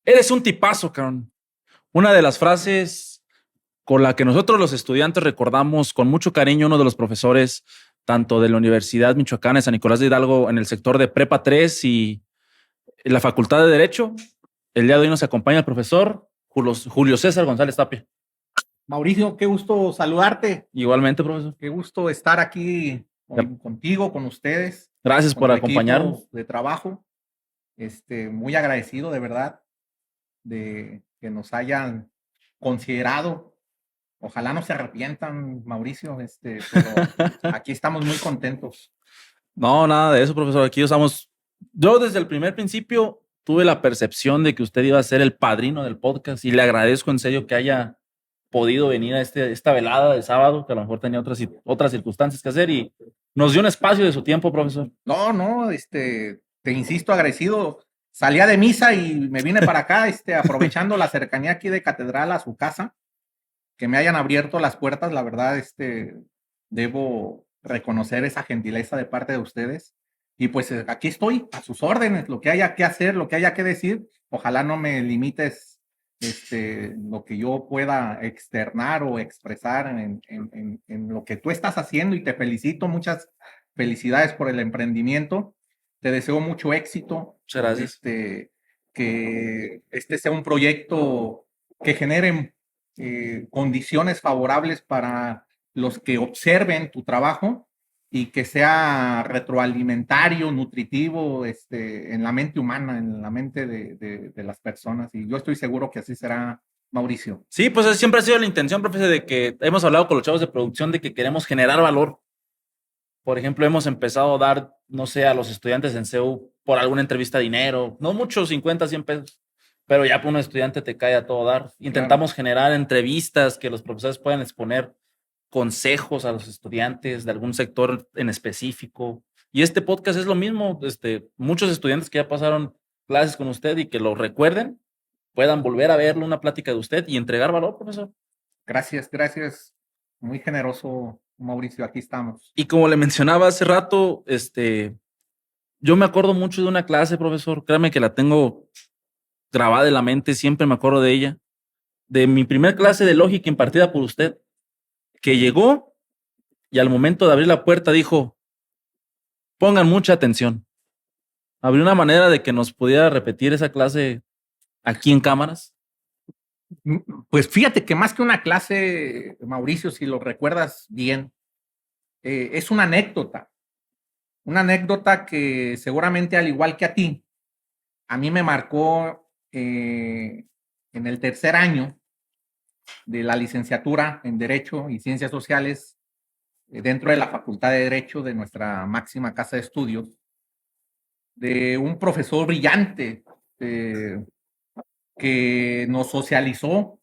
Eres un tipazo, cabrón. Una de las frases con la que nosotros los estudiantes recordamos con mucho cariño uno de los profesores, tanto de la Universidad Michoacana de San Nicolás de Hidalgo en el sector de Prepa 3 y en la Facultad de Derecho. El día de hoy nos acompaña el profesor Julio César González Tapia. Mauricio, qué gusto saludarte, Igualmente, profesor. qué gusto estar aquí contigo, con ustedes, Gracias con por el acompañarnos. equipo de trabajo. Muy agradecido de verdad de que nos hayan considerado. Ojalá no se arrepientan, Mauricio, pero aquí estamos muy contentos. No, nada de eso, profesor. Aquí usamos. Yo desde el primer principio tuve la percepción de que usted iba a ser el padrino del podcast y le agradezco en serio que haya podido venir a esta velada de sábado, que a lo mejor tenía otras circunstancias que hacer y nos dio un espacio de su tiempo, profesor. No, no, te insisto, agradecido. Salía de misa y me vine para acá, aprovechando la cercanía aquí de Catedral a su casa, que me hayan abierto las puertas, la verdad, debo reconocer esa gentileza de parte de ustedes. Y pues aquí estoy, a sus órdenes, lo que haya que hacer, lo que haya que decir. Ojalá no me limites lo que yo pueda externar o expresar en lo que tú estás haciendo y te felicito, muchas felicidades por el emprendimiento. Te deseo mucho éxito, Muchas gracias. que este sea un proyecto que genere condiciones favorables para los que observen tu trabajo y que sea retroalimentario, nutritivo, en la mente humana, en la mente de las personas. Y yo estoy seguro que así será, Mauricio. Sí, pues siempre ha sido la intención, profesor, de que hemos hablado con los chavos de producción de que queremos generar valor. Por ejemplo, hemos empezado a dar, no sé, a los estudiantes en CEU por alguna entrevista dinero, no mucho, 50, 100 pesos, pero ya por un estudiante te cae a todo dar. Claro. Intentamos generar entrevistas que los profesores puedan exponer consejos a los estudiantes de algún sector en específico. Y este podcast es lo mismo, muchos estudiantes que ya pasaron clases con usted y que lo recuerden, puedan volver a verlo, una plática de usted y entregar valor, profesor. Gracias, gracias. Muy generoso, Mauricio. Aquí estamos. Y como le mencionaba hace rato, yo me acuerdo mucho de una clase, profesor, créame que la tengo grabada en la mente, siempre me acuerdo de ella, de mi primer clase de lógica impartida por usted, que llegó y al momento de abrir la puerta dijo, pongan mucha atención. Abrió una manera de que nos pudiera repetir esa clase aquí en cámaras. Pues fíjate que más que una clase, Mauricio, si lo recuerdas bien, es una anécdota que seguramente al igual que a ti, a mí me marcó en el tercer año de la licenciatura en Derecho y Ciencias Sociales dentro de la Facultad de Derecho de nuestra máxima casa de estudios, de un profesor brillante que nos socializó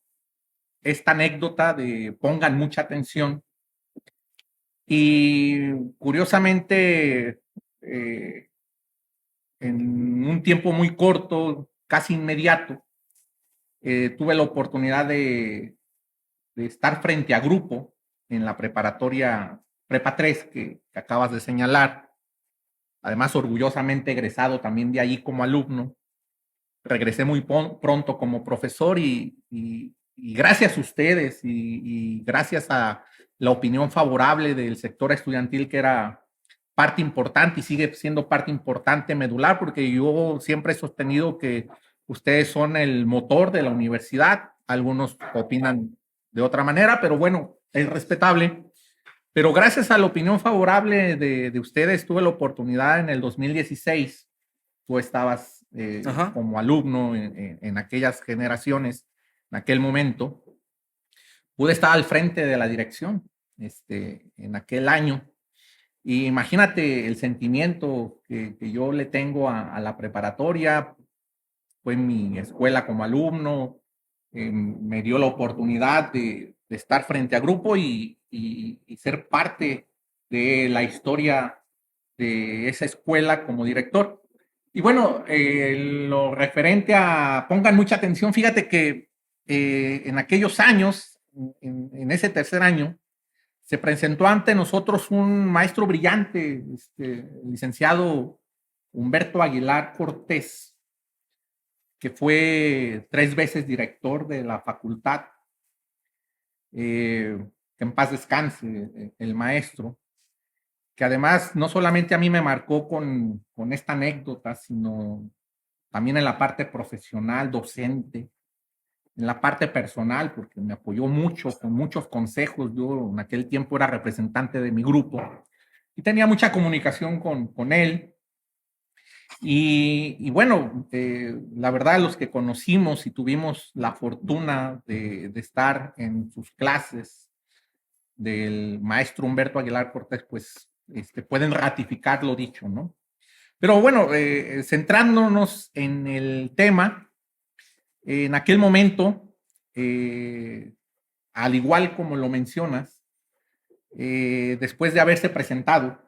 esta anécdota de pongan mucha atención y curiosamente en un tiempo muy corto, casi inmediato, tuve la oportunidad de estar frente a grupo en la preparatoria Prepa 3 que acabas de señalar, además orgullosamente egresado también de ahí como alumno. Regresé muy pronto como profesor y gracias a ustedes y gracias a la opinión favorable del sector estudiantil que era parte importante y sigue siendo parte importante, medular, porque yo siempre he sostenido que ustedes son el motor de la universidad. Algunos opinan de otra manera, pero bueno, es respetable. Pero gracias a la opinión favorable de ustedes, tuve la oportunidad en el 2016. Tú estabas Ajá. como alumno en aquellas generaciones, en aquel momento. Pude estar al frente de la dirección en aquel año. Y imagínate el sentimiento que yo le tengo a la preparatoria. Fue mi escuela como alumno, me dio la oportunidad de estar frente a grupo y ser parte de la historia de esa escuela como director. Y bueno, lo referente a, pongan mucha atención, fíjate que en aquellos años, en ese tercer año, se presentó ante nosotros un maestro brillante, el licenciado Humberto Aguilar Cortés, que fue 3 veces director de la facultad, que en paz descanse el maestro, que además no solamente a mí me marcó con esta anécdota, sino también en la parte profesional, docente, en la parte personal, porque me apoyó mucho, con muchos consejos. Yo en aquel tiempo era representante de mi grupo y tenía mucha comunicación con él. Y bueno, la verdad, los que conocimos y tuvimos la fortuna de estar en sus clases del maestro Humberto Aguilar Cortés, pues pueden ratificar lo dicho, ¿no? Pero bueno, centrándonos en el tema, en aquel momento, al igual como lo mencionas, después de haberse presentado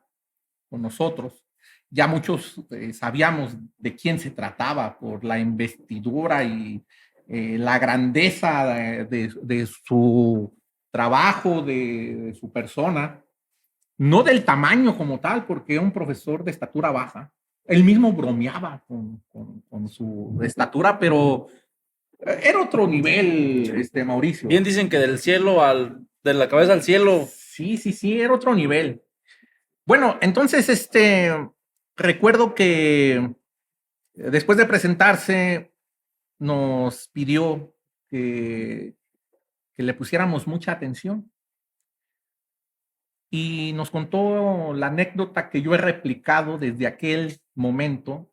con nosotros, ya muchos sabíamos de quién se trataba por la investidura y la grandeza de su trabajo, de su persona, no del tamaño como tal, porque era un profesor de estatura baja. Él mismo bromeaba con su estatura, pero era otro nivel, Mauricio. Bien dicen que del cielo de la cabeza al cielo. Sí, sí, sí, era otro nivel. Bueno, entonces, recuerdo que después de presentarse, nos pidió que le pusiéramos mucha atención y nos contó la anécdota que yo he replicado desde aquel momento,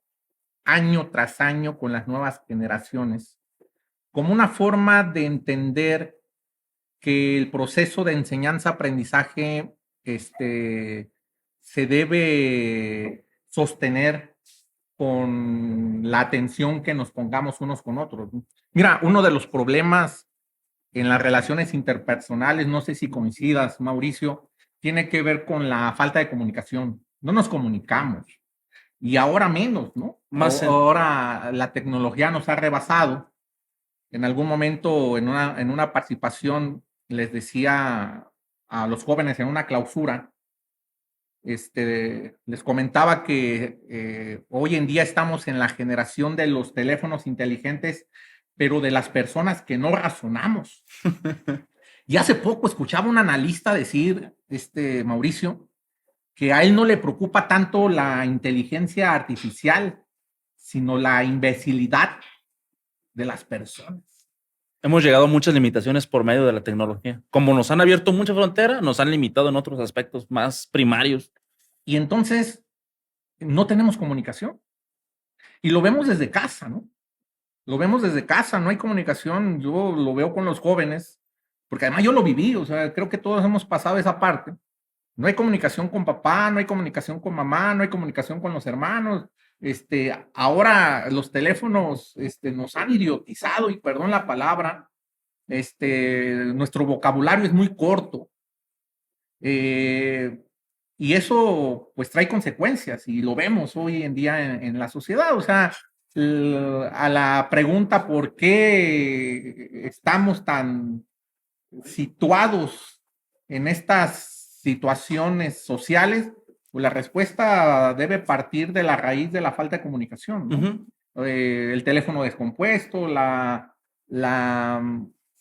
año tras año, con las nuevas generaciones, como una forma de entender que el proceso de enseñanza-aprendizaje se debe sostener con la atención que nos pongamos unos con otros. Mira, uno de los problemas en las relaciones interpersonales, no sé si coincidas, Mauricio, tiene que ver con la falta de comunicación. No nos comunicamos. Y ahora menos, ¿no? Ahora la tecnología nos ha rebasado. En algún momento, en una participación, les decía a los jóvenes en una clausura, les comentaba que hoy en día estamos en la generación de los teléfonos inteligentes, pero de las personas que no razonamos. Y hace poco escuchaba un analista decir, Mauricio, que a él no le preocupa tanto la inteligencia artificial, sino la imbecilidad de las personas. Hemos llegado a muchas limitaciones por medio de la tecnología. Como nos han abierto mucha frontera, nos han limitado en otros aspectos más primarios. Y entonces no tenemos comunicación. Y lo vemos desde casa, ¿no? Lo vemos desde casa, no hay comunicación. Yo lo veo con los jóvenes, porque además yo lo viví, o sea, creo que todos hemos pasado esa parte. No hay comunicación con papá, no hay comunicación con mamá, no hay comunicación con los hermanos. Ahora los teléfonos nos han idiotizado, y perdón la palabra, nuestro vocabulario es muy corto. Y eso pues trae consecuencias y lo vemos hoy en día en la sociedad. O sea, a la pregunta por qué estamos tan situados en estas situaciones sociales, pues la respuesta debe partir de la raíz de la falta de comunicación, ¿no? El teléfono descompuesto, la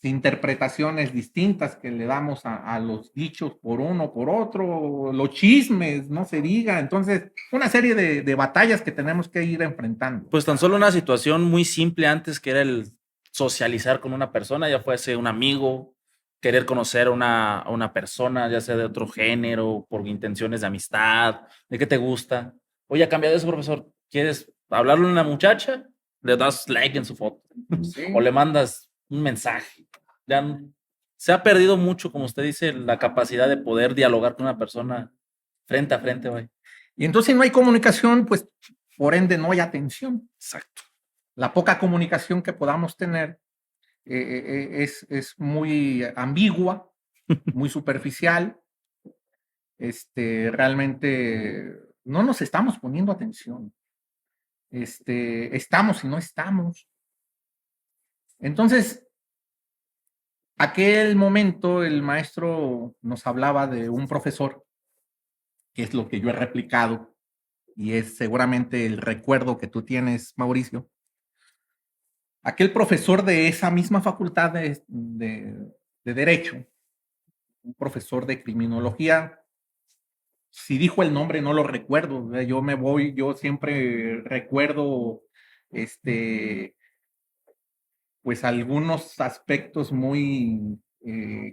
interpretaciones distintas que le damos a los dichos por uno, por otro, los chismes, no se diga. Entonces, una serie de batallas que tenemos que ir enfrentando. Pues tan solo una situación muy simple antes, que era el socializar con una persona, ya fuese un amigo, querer conocer a una persona, ya sea de otro género, por intenciones de amistad, de qué te gusta. Oye, ha cambiado eso, profesor. ¿Quieres hablarle a una muchacha? Le das like en su foto. Sí. O le mandas un mensaje. Ya se ha perdido mucho, como usted dice, la capacidad de poder dialogar con una persona frente a frente, güey. Y entonces, si no hay comunicación, pues por ende no hay atención. Exacto. La poca comunicación que podamos tener es muy ambigua, muy superficial. Realmente no nos estamos poniendo atención. Estamos y no estamos. Entonces, aquel momento el maestro nos hablaba de un profesor, que es lo que yo he replicado y es seguramente el recuerdo que tú tienes, Mauricio, aquel profesor de esa misma facultad de Derecho, un profesor de criminología, si dijo el nombre no lo recuerdo, yo siempre recuerdo pues algunos aspectos muy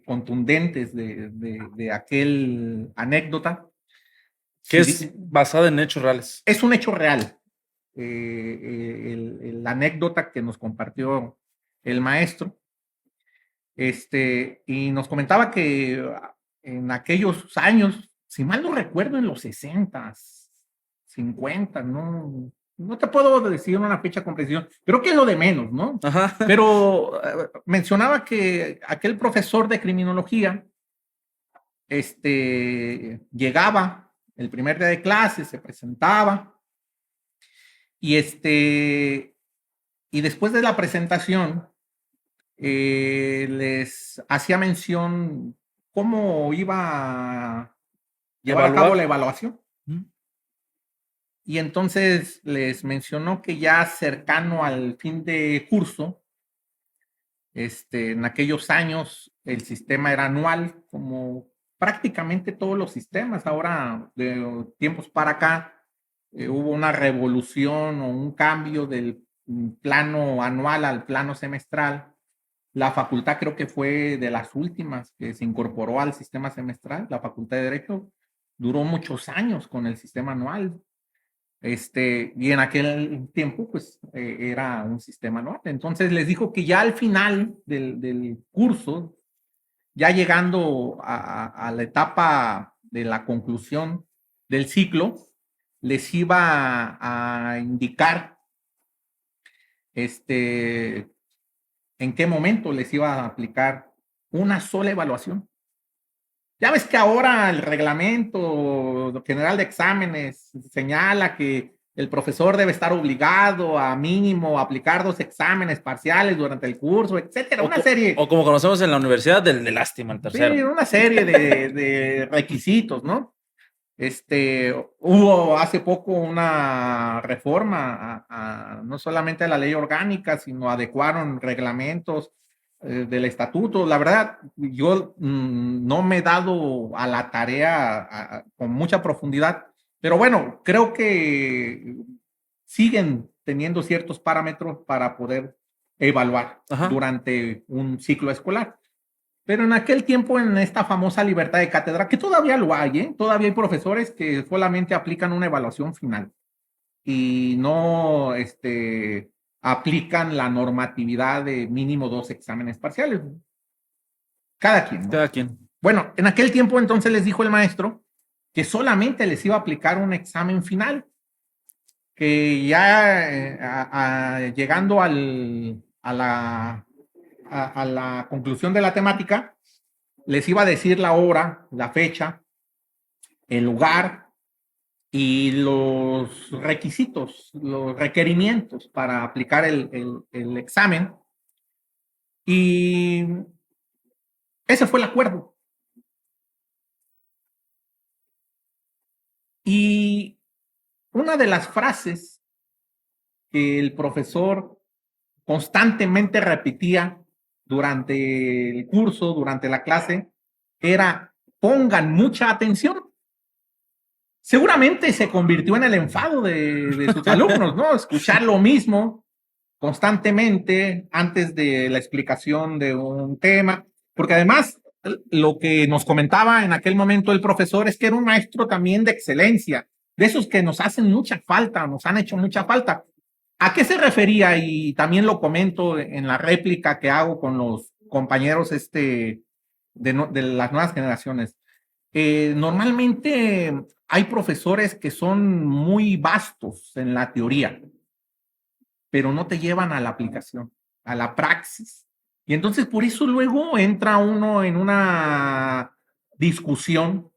contundentes de aquel anécdota. Que es basada en hechos reales. Es un hecho real. La anécdota que nos compartió el maestro. Y nos comentaba que en aquellos años, si mal no recuerdo, en los 60, 50, no te puedo decir una fecha con precisión, creo que es lo de menos, ¿no? Ajá. Pero mencionaba que aquel profesor de criminología llegaba el primer día de clase, se presentaba y después de la presentación les hacía mención cómo iba a llevar a cabo la evaluación. Y entonces les mencionó que ya cercano al fin de curso, en aquellos años el sistema era anual, como prácticamente todos los sistemas. Ahora, de tiempos para acá, hubo una revolución o un cambio del plano anual al plano semestral. La facultad creo que fue de las últimas que se incorporó al sistema semestral. La Facultad de Derecho duró muchos años con el sistema anual. Y en aquel tiempo, pues, era un sistema anual. Entonces les dijo que ya al final del curso, ya llegando a la etapa de la conclusión del ciclo, les iba a indicar en qué momento les iba a aplicar una sola evaluación. Ya ves que ahora el reglamento general de exámenes señala que el profesor debe estar obligado a mínimo aplicar 2 exámenes parciales durante el curso, etcétera. Una serie. O como conocemos en la universidad, del de lástima, el tercero. Sí, una serie de requisitos, ¿no? Hubo hace poco una reforma no solamente a la ley orgánica, sino adecuaron reglamentos del estatuto. La verdad, yo no me he dado a la tarea con mucha profundidad, pero bueno, creo que siguen teniendo ciertos parámetros para poder evaluar durante un ciclo escolar. Pero en aquel tiempo, en esta famosa libertad de cátedra, que todavía lo hay, todavía hay profesores que solamente aplican una evaluación final y no aplican la normatividad de mínimo 2 exámenes parciales. Cada quien, ¿no? Cada quien. Bueno, en aquel tiempo entonces les dijo el maestro que solamente les iba a aplicar un examen final, que ya llegando a la conclusión de la temática, les iba a decir la hora, la fecha, el lugar y los requisitos, los requerimientos para aplicar el examen. Y ese fue el acuerdo. Y una de las frases que el profesor constantemente repetía durante el curso, durante la clase, era: pongan mucha atención. Seguramente se convirtió en el enfado de sus alumnos, ¿no? Escuchar lo mismo constantemente antes de la explicación de un tema, porque además lo que nos comentaba en aquel momento el profesor es que era un maestro también de excelencia, de esos que nos hacen mucha falta, nos han hecho mucha falta. ¿A qué se refería? Y también lo comento en la réplica que hago con los compañeros de las nuevas generaciones. Normalmente hay profesores que son muy vastos en la teoría, pero no te llevan a la aplicación, a la praxis. Y entonces por eso luego entra uno en una discusión,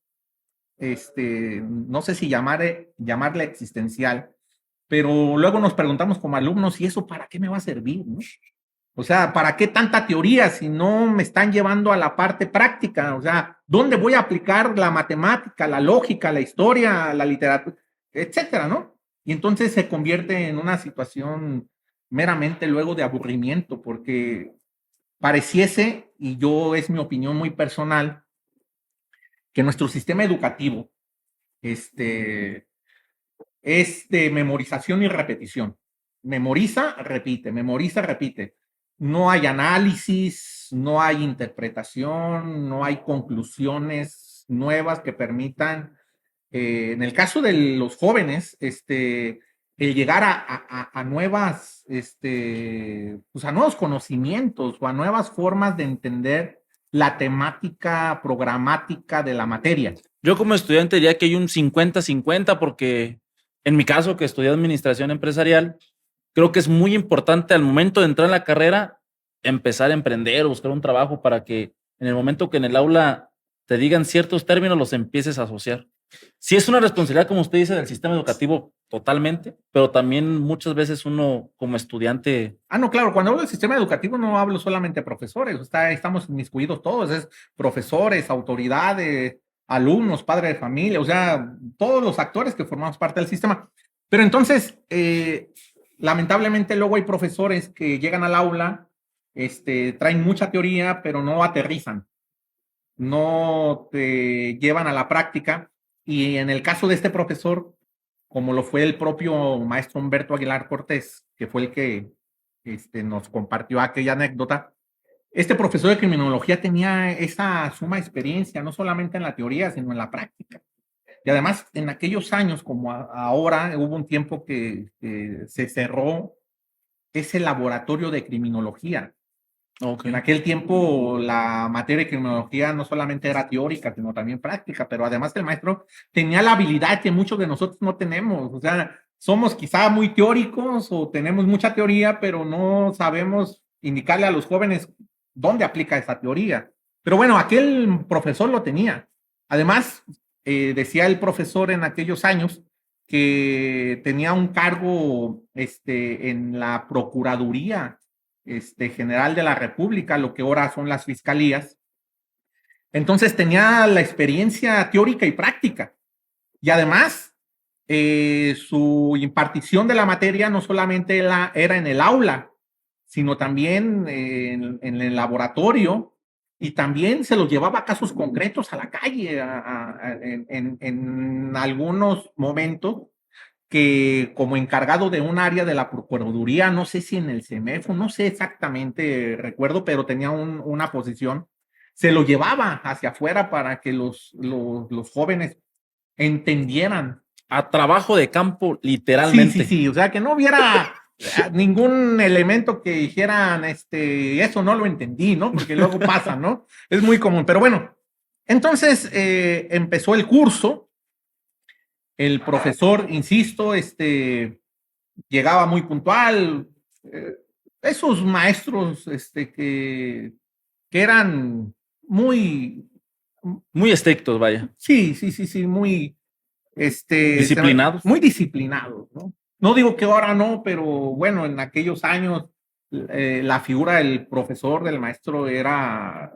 no sé si llamarle existencial, pero luego nos preguntamos como alumnos, ¿y eso para qué me va a servir, no? O sea, ¿para qué tanta teoría si no me están llevando a la parte práctica? O sea, ¿dónde voy a aplicar la matemática, la lógica, la historia, la literatura, etcétera, ¿no? Y entonces se convierte en una situación meramente luego de aburrimiento, porque pareciese, y es mi opinión muy personal, que nuestro sistema educativo es de memorización y repetición. Memoriza, repite. No hay análisis, no hay interpretación, no hay conclusiones nuevas que permitan, en el caso de los jóvenes, el llegar a nuevas, pues a nuevos conocimientos o a nuevas formas de entender la temática programática de la materia. Yo como estudiante diría que hay un 50-50 porque en mi caso que estudié administración empresarial, creo que es muy importante al momento de entrar en la carrera empezar a emprender o buscar un trabajo para que en el momento que en el aula te digan ciertos términos los empieces a asociar. Sí es una responsabilidad, como usted dice, del sistema educativo totalmente, pero también muchas veces uno como estudiante... No, claro, cuando hablo del sistema educativo no hablo solamente de profesores, estamos inmiscuidos todos, es profesores, autoridades, alumnos, padres de familia, o sea, todos los actores que formamos parte del sistema. Pero entonces, lamentablemente luego hay profesores que llegan al aula, traen mucha teoría, pero no aterrizan, no te llevan a la práctica. Y en el caso de este profesor, como lo fue el propio maestro Humberto Aguilar Cortés, que fue el que nos compartió aquella anécdota, este profesor de criminología tenía esa suma experiencia, no solamente en la teoría, sino en la práctica. Y además, en aquellos años, como ahora, hubo un tiempo que se cerró ese laboratorio de criminología. Okay. En aquel tiempo la materia de criminología no solamente era teórica, sino también práctica, pero además el maestro tenía la habilidad que muchos de nosotros no tenemos. O sea, somos quizá muy teóricos o tenemos mucha teoría, pero no sabemos indicarle a los jóvenes dónde aplica esa teoría. Pero bueno, aquel profesor lo tenía. Además, decía el profesor en aquellos años que tenía un cargo en la Procuraduría General de la República, lo que ahora son las fiscalías. Entonces tenía la experiencia teórica y práctica. Y además, su impartición de la materia no solamente era en el aula, sino también en el laboratorio, y también se los llevaba a casos concretos a la calle en algunos momentos, que como encargado de un área de la Procuraduría, no sé si en el CEMEFO, no sé exactamente, recuerdo, pero tenía una posición, se lo llevaba hacia afuera para que los jóvenes entendieran. A trabajo de campo, literalmente. Sí, o sea, que no hubiera ningún elemento que dijeran, eso no lo entendí, ¿no? Porque luego pasa, ¿no? Es muy común, pero bueno, entonces empezó el curso. El profesor, insisto, llegaba muy puntual. Esos maestros que eran muy estrictos, vaya. Sí, muy disciplinados. Muy disciplinados, ¿no? No digo que ahora no, pero bueno, en aquellos años la figura del profesor, del maestro era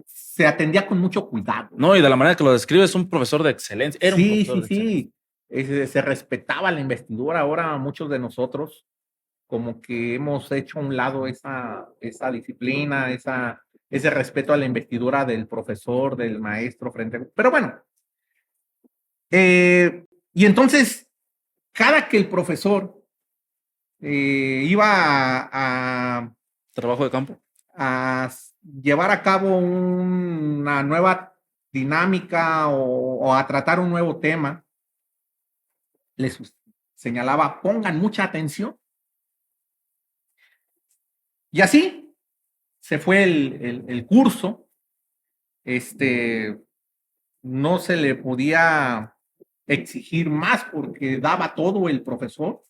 se atendía con mucho cuidado. No, y de la manera que lo describe es un profesor de excelencia. Era un profesor de excelencia. Se respetaba la investidura. Ahora muchos de nosotros como que hemos hecho a un lado esa disciplina, ese respeto a la investidura del profesor, del maestro pero bueno. Y entonces, cada que el profesor iba a trabajo de campo, a llevar a cabo una nueva dinámica o a tratar un nuevo tema, les señalaba, pongan mucha atención. Y así se fue el curso. No se le podía exigir más porque daba todo el profesor.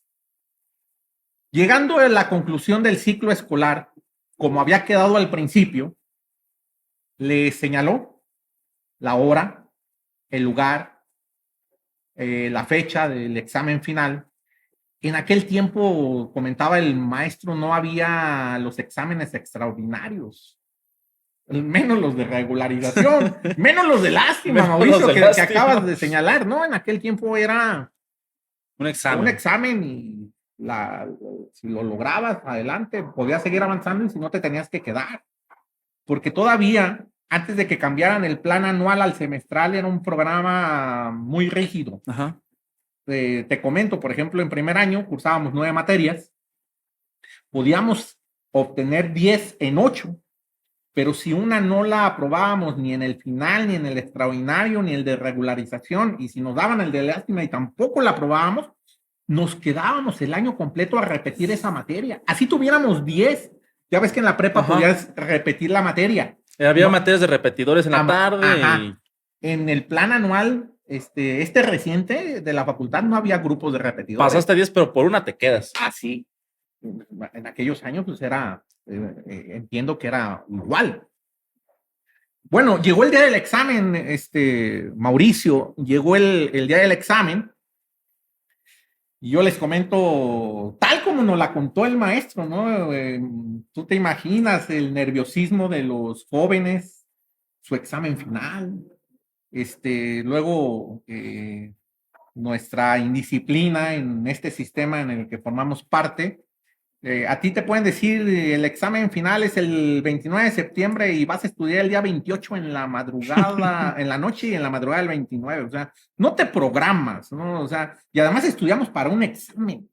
Llegando a la conclusión del ciclo escolar, como había quedado al principio, le señaló la hora, el lugar, la fecha del examen final. En aquel tiempo, comentaba el maestro, no había los exámenes extraordinarios, menos los de regularización, menos los de lástima, Mauricio, que acabas de señalar, ¿no? En aquel tiempo era un examen y si lo lograbas, adelante, podías seguir avanzando y si no te tenías que quedar. Porque todavía, antes de que cambiaran el plan anual al semestral, era un programa muy rígido. Ajá. Te comento, por ejemplo, en primer año cursábamos 9 materias, podíamos obtener 10 en 8, pero si una no la aprobábamos ni en el final, ni en el extraordinario, ni el de regularización, y si nos daban el de lástima y tampoco la aprobábamos, nos quedábamos el año completo a repetir esa materia. Así tuviéramos 10. Ya ves que en la prepa Ajá. podías repetir la materia. Había No, materias de repetidores en la tarde. ajá. En el plan anual, este reciente de la facultad, no había grupos de repetidores. Pasaste 10, pero por una te quedas. Ah, sí. En aquellos años, pues era, entiendo que era igual. Bueno, llegó el día del examen, Mauricio, llegó el día del examen. Y yo les comento, tal como nos la contó el maestro, ¿no? Tú te imaginas el nerviosismo de los jóvenes, su examen final, luego nuestra indisciplina en este sistema en el que formamos parte. A ti te pueden decir, el examen final es el 29 de septiembre y vas a estudiar el día 28 en la madrugada, en la noche y en la madrugada del 29. O sea, no te programas, ¿no? O sea, y además estudiamos para un examen.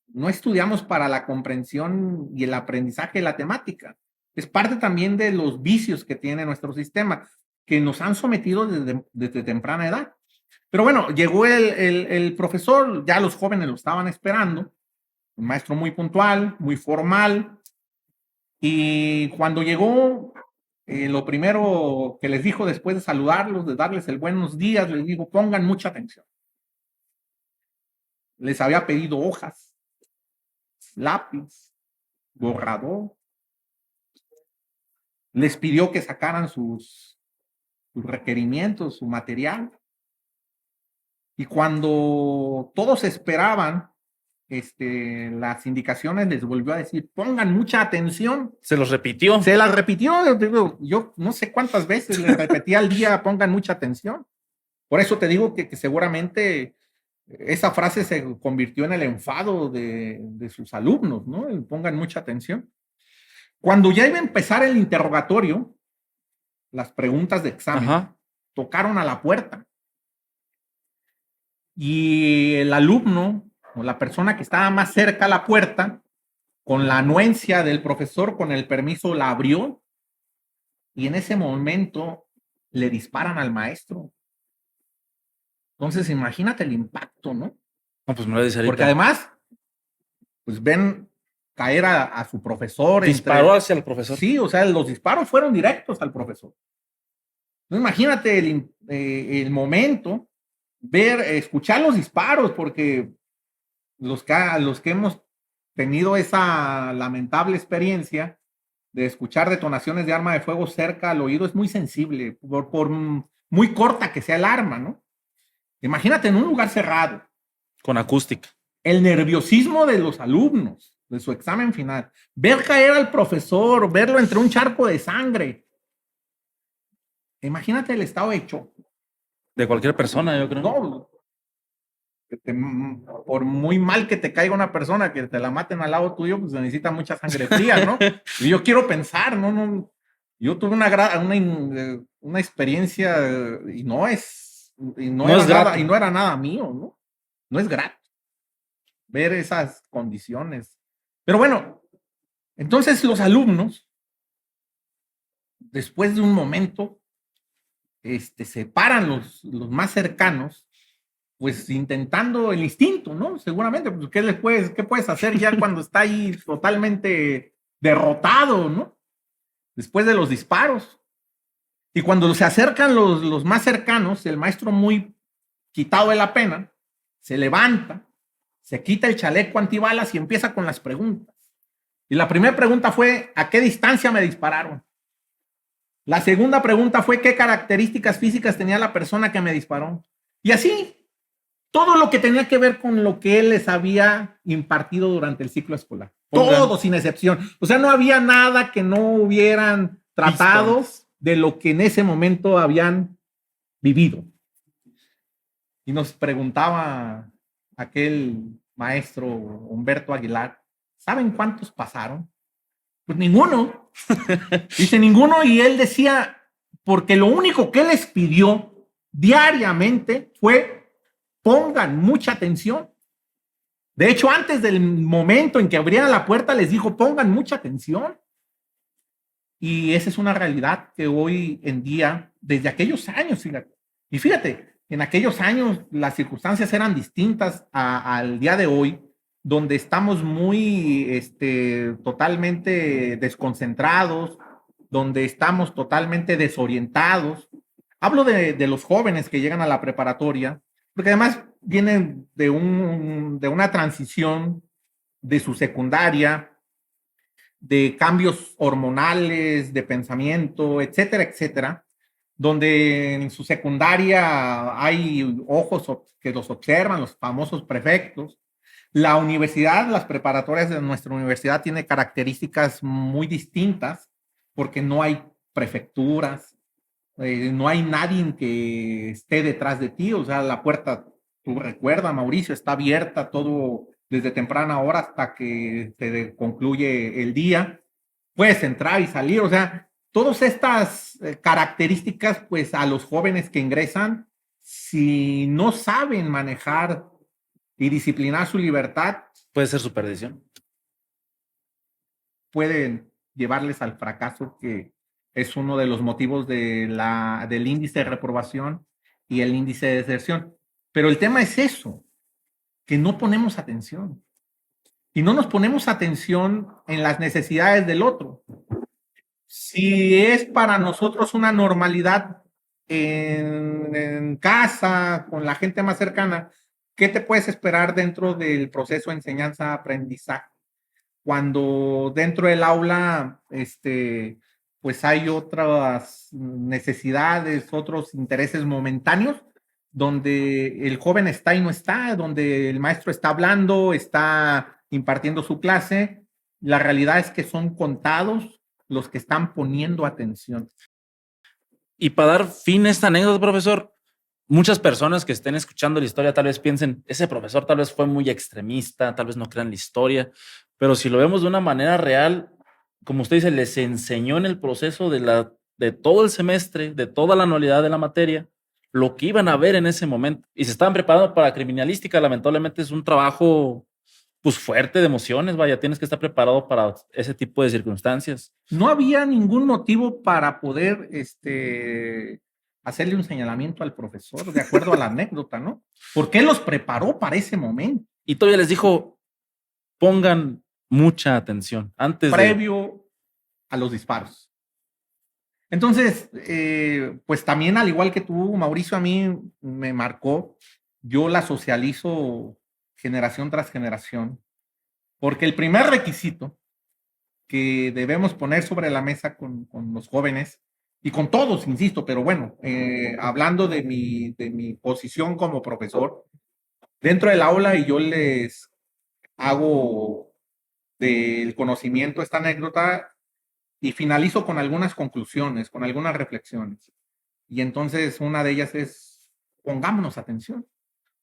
No estudiamos para la comprensión y el aprendizaje de la temática. Es parte también de los vicios que tiene nuestro sistema, que nos han sometido desde temprana edad. Pero bueno, llegó el profesor, ya los jóvenes lo estaban esperando. Un maestro muy puntual, muy formal. Y cuando llegó, lo primero que les dijo después de saludarlos, de darles el buenos días, les dijo, pongan mucha atención. Les había pedido hojas, lápiz, borrador. Les pidió que sacaran sus requerimientos, su material. Y cuando todos esperaban las indicaciones, les volvió a decir, pongan mucha atención. Se los repitió. Se las repitió, yo no sé cuántas veces les repetí al día, pongan mucha atención. Por eso te digo que seguramente esa frase se convirtió en el enfado de sus alumnos, ¿no? Y pongan mucha atención. Cuando ya iba a empezar el interrogatorio, las preguntas de examen, ajá, tocaron a la puerta. Y el alumno o la persona que estaba más cerca a la puerta, con la anuencia del profesor, con el permiso, la abrió y en ese momento le disparan al maestro. Entonces, imagínate el impacto, ¿no? No, pues me lo dice ahorita. Porque además, pues ven caer a su profesor. Disparó hacia el profesor. Sí, o sea, los disparos fueron directos al profesor. Entonces, imagínate el momento, escuchar los disparos, porque los que hemos tenido esa lamentable experiencia de escuchar detonaciones de arma de fuego cerca al oído es muy sensible, por muy corta que sea el arma, ¿no? Imagínate en un lugar cerrado. Con acústica. El nerviosismo de los alumnos, de su examen final. Ver caer al profesor, verlo entre un charco de sangre. Imagínate el estado de shock. De cualquier persona, yo creo. No, por muy mal que te caiga una persona, que te la maten al lado tuyo, pues se necesita mucha sangre fría, ¿no? Y yo quiero pensar, no, yo tuve una experiencia y no era nada mío, ¿no? No es grato ver esas condiciones. Pero bueno, entonces los alumnos, después de un momento, se paran los más cercanos, pues intentando el instinto, ¿no? Seguramente, pues, ¿qué puedes hacer ya cuando está ahí totalmente derrotado, ¿no? Después de los disparos. Y cuando se acercan los más cercanos, el maestro, muy quitado de la pena, se levanta, se quita el chaleco antibalas y empieza con las preguntas. Y la primera pregunta fue, ¿a qué distancia me dispararon? La segunda pregunta fue, ¿qué características físicas tenía la persona que me disparó? Y así, todo lo que tenía que ver con lo que él les había impartido durante el ciclo escolar. Todo, sin excepción. O sea, no había nada que no hubieran tratado de lo que en ese momento habían vivido. Y nos preguntaba aquel maestro Humberto Aguilar, ¿saben cuántos pasaron? Pues ninguno. Dice ninguno, y él decía, porque lo único que les pidió diariamente fue pongan mucha atención. De hecho, antes del momento en que abrieran la puerta, les dijo pongan mucha atención. Y esa es una realidad que hoy en día, desde aquellos años, fíjate, y fíjate, en aquellos años las circunstancias eran distintas al día de hoy, donde estamos muy, totalmente desconcentrados, donde estamos totalmente desorientados. Hablo de los jóvenes que llegan a la preparatoria, porque además vienen de una transición de su secundaria, de cambios hormonales, de pensamiento, etcétera, etcétera, donde en su secundaria hay ojos que los observan, los famosos prefectos. La universidad, las preparatorias de nuestra universidad tiene características muy distintas porque no hay prefecturas, no hay nadie que esté detrás de ti, o sea, la puerta, tú recuerdas, Mauricio, está abierta todo desde temprana hora hasta que se concluye el día. Puedes entrar y salir, o sea, todas estas características, pues a los jóvenes que ingresan, si no saben manejar y disciplinar su libertad, Puede ser su perdición. pueden llevarles al fracaso, que es uno de los motivos del índice de reprobación y el índice de deserción. Pero el tema es eso, que no ponemos atención. Y no nos ponemos atención en las necesidades del otro. Si es para nosotros una normalidad en casa, con la gente más cercana, ¿qué te puedes esperar dentro del proceso de enseñanza-aprendizaje? Cuando dentro del aula, pues hay otras necesidades, otros intereses momentáneos, donde el joven está y no está, donde el maestro está hablando, está impartiendo su clase. La realidad es que son contados los que están poniendo atención. Y para dar fin a esta anécdota, profesor, muchas personas que estén escuchando la historia tal vez piensen, ese profesor tal vez fue muy extremista, tal vez no crean la historia, pero si lo vemos de una manera real, como usted dice, les enseñó en el proceso de todo el semestre, de toda la anualidad de la materia, lo que iban a ver en ese momento. Y se estaban preparando para criminalística. Lamentablemente es un trabajo pues fuerte de emociones, vaya, tienes que estar preparado para ese tipo de circunstancias. No había ningún motivo para poder hacerle un señalamiento al profesor, de acuerdo a la anécdota, ¿no? Porque él los preparó para ese momento. Y todavía les dijo, pongan mucha atención antes previo a los disparos. Entonces, pues también, al igual que tú, Mauricio, a mí me marcó. Yo la socializo generación tras generación, porque el primer requisito que debemos poner sobre la mesa con los jóvenes y con todos, insisto, pero bueno, hablando de mi posición como profesor, dentro del aula, y yo les hago del conocimiento esta anécdota y finalizo con algunas conclusiones, con algunas reflexiones. Y entonces una de ellas es, pongámonos atención.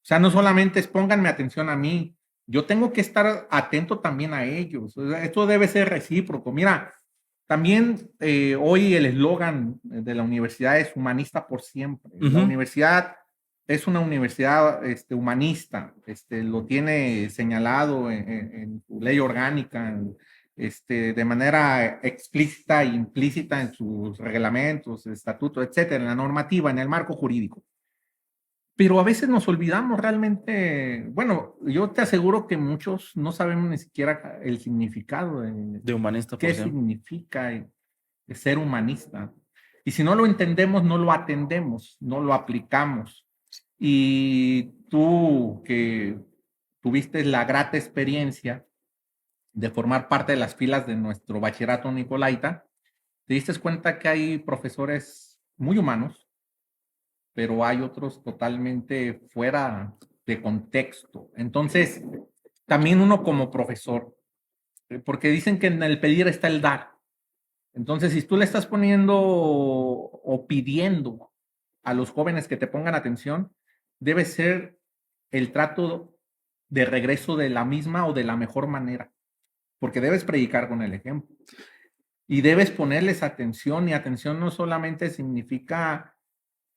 O sea, no solamente es pónganme atención a mí, yo tengo que estar atento también a ellos. O sea, esto debe ser recíproco. Mira, también hoy el eslogan de la universidad es humanista por siempre. La universidad es una universidad humanista, lo tiene señalado en su ley orgánica, de manera explícita e implícita en sus reglamentos, estatutos, etcétera, en la normativa, en el marco jurídico. Pero a veces nos olvidamos realmente, bueno, yo te aseguro que muchos no sabemos ni siquiera el significado de humanista. ¿Qué significa ser humanista? Y si no lo entendemos, no lo atendemos, no lo aplicamos. Y tú que tuviste la grata experiencia de formar parte de las filas de nuestro bachillerato Nicolaita, te diste cuenta que hay profesores muy humanos, pero hay otros totalmente fuera de contexto. Entonces, también uno como profesor, porque dicen que en el pedir está el dar. Entonces, si tú le estás poniendo o pidiendo a los jóvenes que te pongan atención, debe ser el trato de regreso de la misma o de la mejor manera, porque debes predicar con el ejemplo y debes ponerles atención, y atención no solamente significa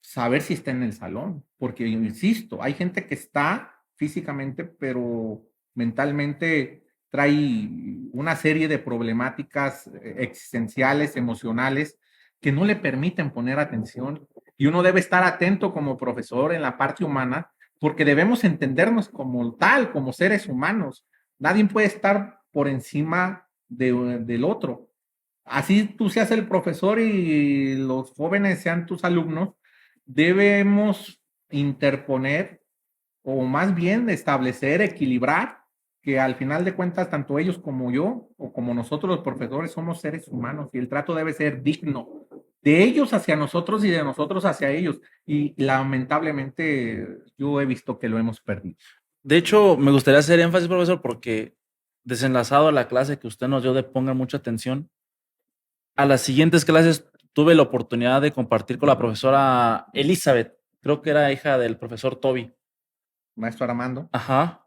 saber si está en el salón, porque insisto, hay gente que está físicamente, pero mentalmente trae una serie de problemáticas existenciales, emocionales, que no le permiten poner atención. Y uno debe estar atento como profesor en la parte humana, porque debemos entendernos como tal, como seres humanos. Nadie puede estar por encima del otro. Así tú seas el profesor y los jóvenes sean tus alumnos, debemos interponer o más bien establecer, equilibrar, que al final de cuentas tanto ellos como yo o como nosotros los profesores somos seres humanos y el trato debe ser digno de ellos hacia nosotros y de nosotros hacia ellos. Y lamentablemente yo he visto que lo hemos perdido. De hecho, me gustaría hacer énfasis, profesor, porque desenlazado a la clase que usted nos dio de pongan mucha atención, a las siguientes clases tuve la oportunidad de compartir con la profesora Elizabeth, creo que era hija del profesor Toby. Maestro Armando. Ajá.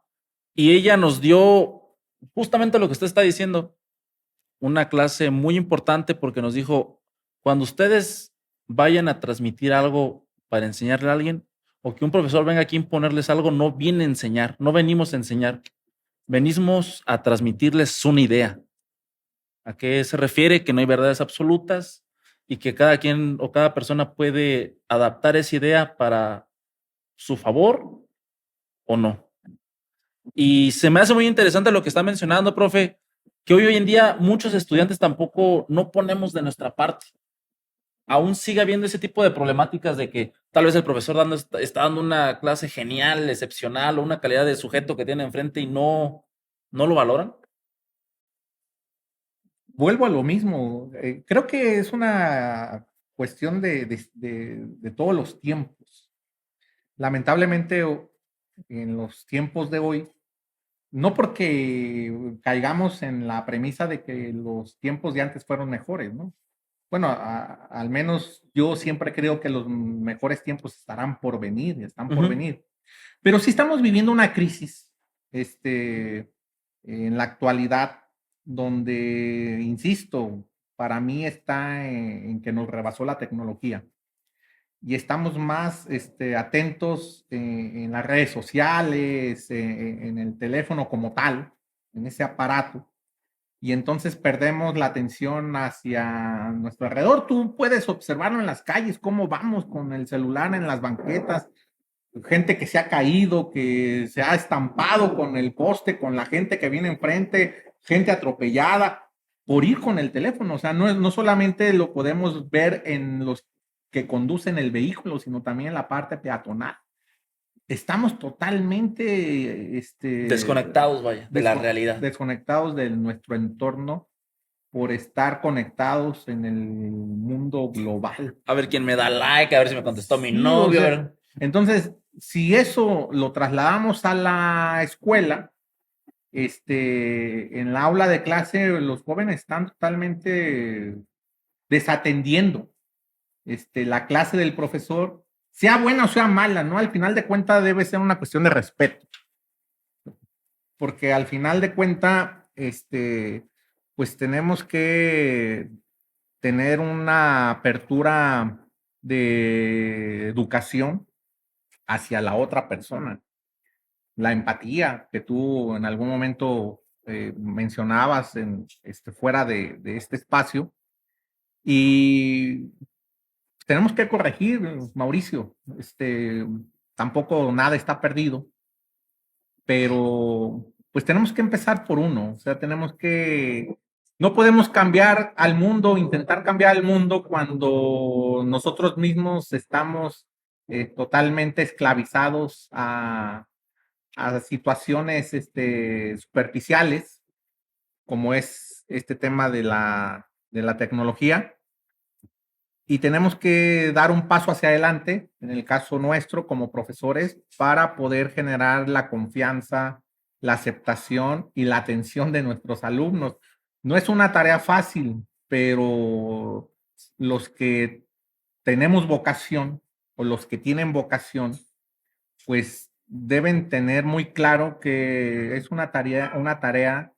Y ella nos dio justamente lo que usted está diciendo, una clase muy importante porque nos dijo, cuando ustedes vayan a transmitir algo para enseñarle a alguien, o que un profesor venga aquí a imponerles algo, no viene a enseñar, no venimos a enseñar, venimos a transmitirles una idea. ¿A qué se refiere? Que no hay verdades absolutas y que cada quien o cada persona puede adaptar esa idea para su favor o no. Y se me hace muy interesante lo que está mencionando, profe, que hoy en día muchos estudiantes tampoco no ponemos de nuestra parte. Aún sigue habiendo ese tipo de problemáticas de que tal vez el profesor está dando una clase genial, excepcional, o una calidad de sujeto que tiene enfrente y no lo valoran. Vuelvo a lo mismo. Creo que es una cuestión de todos los tiempos. Lamentablemente, en los tiempos de hoy, no porque caigamos en la premisa de que los tiempos de antes fueron mejores, ¿no? Bueno, al menos yo siempre creo que los mejores tiempos estarán por venir, están por venir. Pero sí estamos viviendo una crisis, en la actualidad, donde, insisto, para mí está en que nos rebasó la tecnología y estamos más atentos en las redes sociales, en el teléfono como tal, en ese aparato, y entonces perdemos la atención hacia nuestro alrededor. Tú puedes observarlo en las calles, cómo vamos con el celular en las banquetas, gente que se ha caído, que se ha estampado con el poste, con la gente que viene enfrente, gente atropellada por ir con el teléfono. O sea, no solamente lo podemos ver en los que conducen el vehículo, sino también en la parte peatonal. Estamos totalmente Desconectados, vaya, de la realidad. desconectados de nuestro entorno por estar conectados en el mundo global. A ver quién me da like, a ver si me contestó mi Sí, novio. o sea, entonces, si eso lo trasladamos a la escuela, en la aula de clase, los jóvenes están totalmente desatendiendo la clase del profesor, sea buena o sea mala, ¿no? Al final de cuentas debe ser una cuestión de respeto, porque al final de cuentas, pues tenemos que tener una apertura de educación hacia la otra persona. La empatía que tú en algún momento mencionabas fuera de este espacio. Y tenemos que corregir, Mauricio. Tampoco nada está perdido, pero pues tenemos que empezar por uno. O sea, no podemos cambiar al mundo, intentar cambiar al mundo cuando nosotros mismos estamos totalmente esclavizados a situaciones superficiales, como es este tema de la tecnología, y tenemos que dar un paso hacia adelante, en el caso nuestro como profesores, para poder generar la confianza, la aceptación y la atención de nuestros alumnos. No es una tarea fácil, pero los que tenemos vocación o los que tienen vocación, pues deben tener muy claro que es una tarea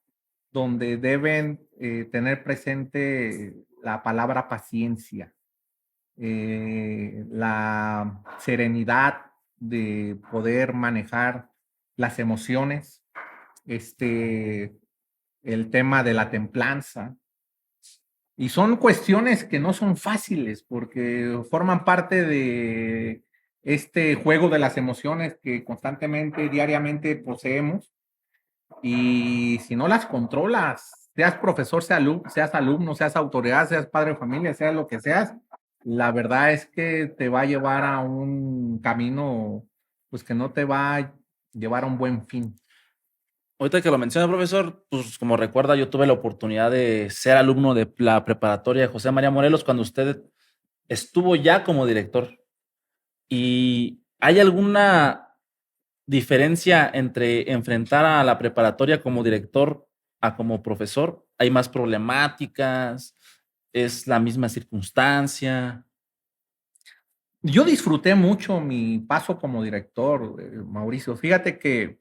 donde deben tener presente la palabra paciencia, la serenidad de poder manejar las emociones, el tema de la templanza. Y son cuestiones que no son fáciles porque forman parte de este juego de las emociones que constantemente, diariamente poseemos. Y si no las controlas, seas profesor, seas alumno, seas autoridad, seas padre de familia, seas lo que seas, la verdad es que te va a llevar a un camino, pues que no te va a llevar a un buen fin. Ahorita que lo menciona, profesor, pues como recuerda, yo tuve la oportunidad de ser alumno de la preparatoria de José María Morelos cuando usted estuvo ya como director. ¿Y hay alguna diferencia entre enfrentar a la preparatoria como director a como profesor? ¿Hay más problemáticas? ¿Es la misma circunstancia? Yo disfruté mucho mi paso como director, Mauricio. Fíjate que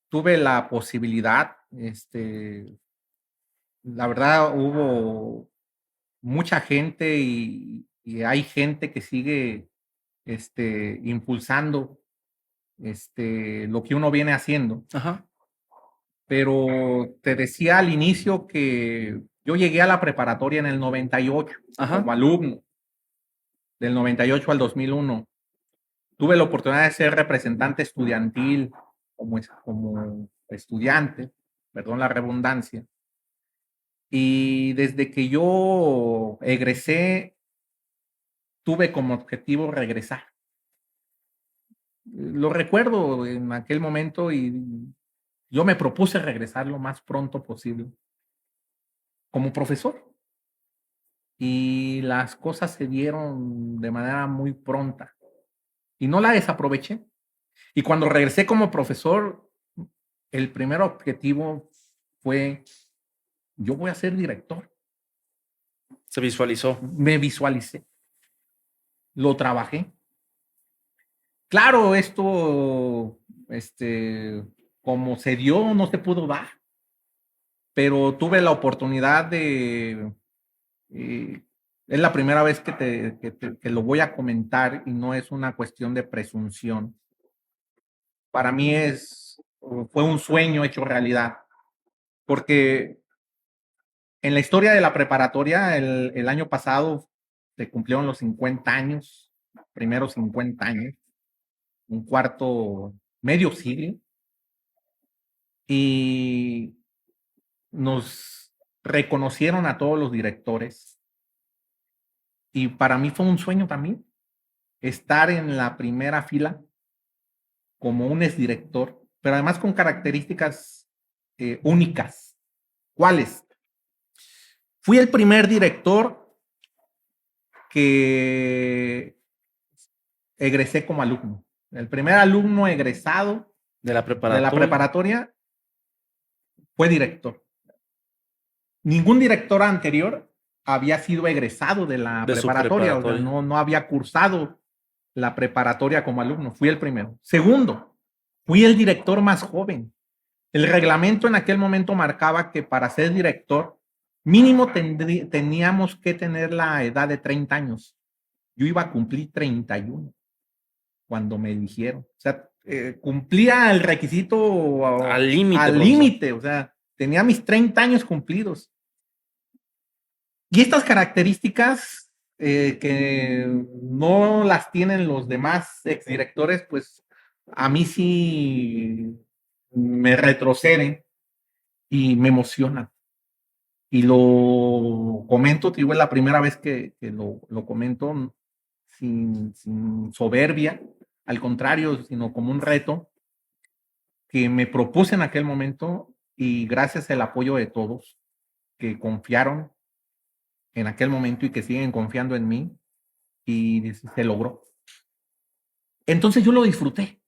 tuve la posibilidad, la verdad hubo mucha gente y hay gente que sigue impulsando lo que uno viene haciendo. Ajá, Pero te decía al inicio que yo llegué a la preparatoria en el 98 como ajá. alumno, del 98 al 2001. Tuve la oportunidad de ser representante estudiantil como estudiante, perdón la redundancia. Y desde que yo egresé, tuve como objetivo regresar. Lo recuerdo en aquel momento y yo me propuse regresar lo más pronto posible como profesor. Y las cosas se dieron de manera muy pronta y no la desaproveché. Y cuando regresé como profesor, el primer objetivo fue, yo voy a ser director. Se visualizó. Me visualicé, lo trabajé. Claro, esto, como se dio, no se pudo dar, pero tuve la oportunidad de, eh, es la primera vez que lo voy a comentar y no es una cuestión de presunción. Para mí fue un sueño hecho realidad, porque en la historia de la preparatoria, el año pasado se cumplieron los 50 años, primeros 50 años, un cuarto, medio siglo, y nos reconocieron a todos los directores. Y para mí fue un sueño también estar en la primera fila como un exdirector, pero además con características únicas. ¿Cuáles? Fui el primer director que egresé como alumno. El primer alumno egresado De la de la preparatoria. preparatoria fue director. Ningún director anterior había sido egresado de la De su preparatoria, o sea, preparatoria. no había cursado la preparatoria como alumno. Fui el primero. Segundo, fui el director más joven. El reglamento en aquel momento marcaba que para ser director, mínimo teníamos que tener la edad de 30 años. Yo iba a cumplir 31 cuando me eligieron. O sea, cumplía el requisito Al límite, al profesor. límite, o sea, tenía mis 30 años cumplidos. Y estas características que no las tienen los demás exdirectores, pues a mí sí me retroceden y me emocionan. Y lo comento, te digo, es la primera vez que lo comento sin soberbia, al contrario, sino como un reto que me propuse en aquel momento y gracias al apoyo de todos que confiaron en aquel momento y que siguen confiando en mí y se logró. Entonces yo lo disfruté.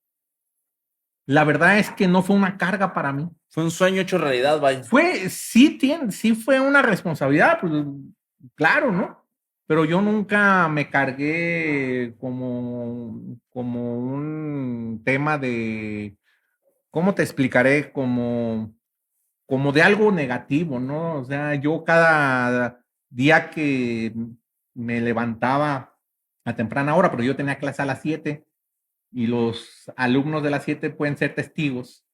La verdad es que no fue una carga para mí. Fue un sueño hecho realidad, vaya. Sí fue una responsabilidad, pues claro, ¿no? pero yo nunca me cargué como un tema de, ¿cómo te explicaré? Como de algo negativo, ¿no? O sea, yo cada día que me levantaba a temprana hora, pero yo tenía clase a las 7 y los alumnos de las 7 pueden ser testigos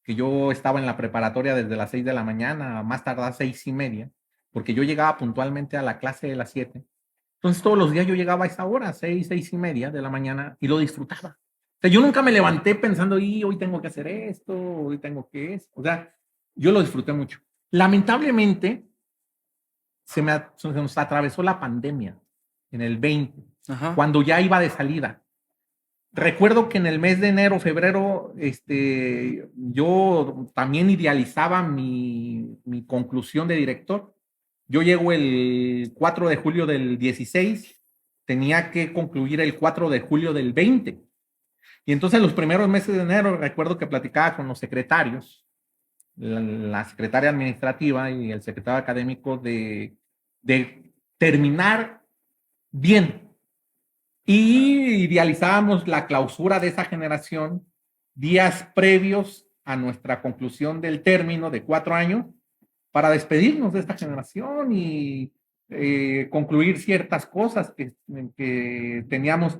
que yo estaba en la preparatoria desde las 6 de la mañana, más tardar 6:30, porque yo llegaba puntualmente a la clase de las 7. Entonces todos los días yo llegaba a esa hora, 6:30 de la mañana, y lo disfrutaba. O sea, yo nunca me levanté pensando, y hoy tengo que hacer esto, hoy tengo que esto. O sea, yo lo disfruté mucho. Lamentablemente, se nos atravesó la pandemia en el 20, Ajá. cuando ya iba de salida. Recuerdo que en el mes de enero, febrero, yo también idealizaba mi conclusión de director. Yo llego el 4 de julio del 16, tenía que concluir el 4 de julio del 20. Y entonces los primeros meses de enero recuerdo que platicaba con los secretarios, la secretaria administrativa y el secretario académico de terminar bien, y idealizábamos la clausura de esa generación días previos a nuestra conclusión del término de 4 años para despedirnos de esta generación y concluir ciertas cosas que teníamos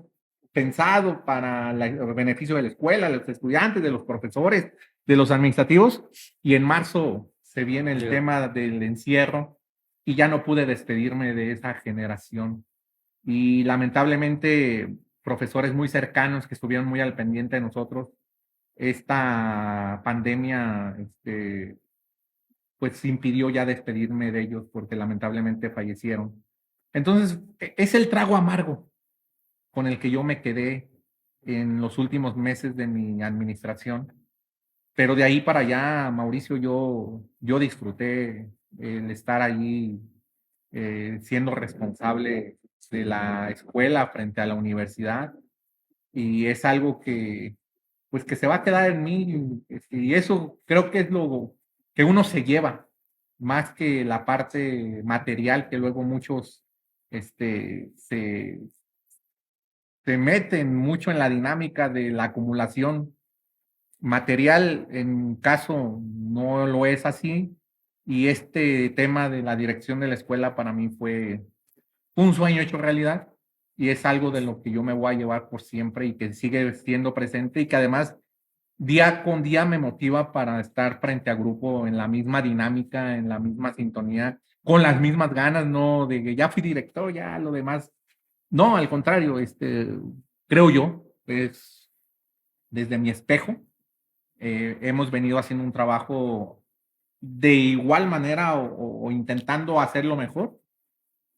pensado para el beneficio de la escuela, de los estudiantes, de los profesores, de los administrativos. Y en marzo se viene el tema del encierro y ya no pude despedirme de esa generación. Y lamentablemente profesores muy cercanos que estuvieron muy al pendiente de nosotros, esta pandemia pues impidió ya despedirme de ellos porque lamentablemente fallecieron. Entonces, es el trago amargo con el que yo me quedé en los últimos meses de mi administración. Pero de ahí para allá, Mauricio, yo disfruté el estar ahí siendo responsable de la escuela frente a la universidad, y es algo que pues que se va a quedar en mí, y eso creo que es lo que uno se lleva más que la parte material que luego muchos se meten mucho en la dinámica de la acumulación material. En caso no lo es así, y este tema de la dirección de la escuela para mí fue un sueño hecho realidad, y es algo de lo que yo me voy a llevar por siempre y que sigue siendo presente, y que además día con día me motiva para estar frente a grupo en la misma dinámica, en la misma sintonía, con las mismas ganas, no de que ya fui director, ya lo demás. No, al contrario, creo yo, es desde mi espejo, hemos venido haciendo un trabajo de igual manera o intentando hacerlo mejor.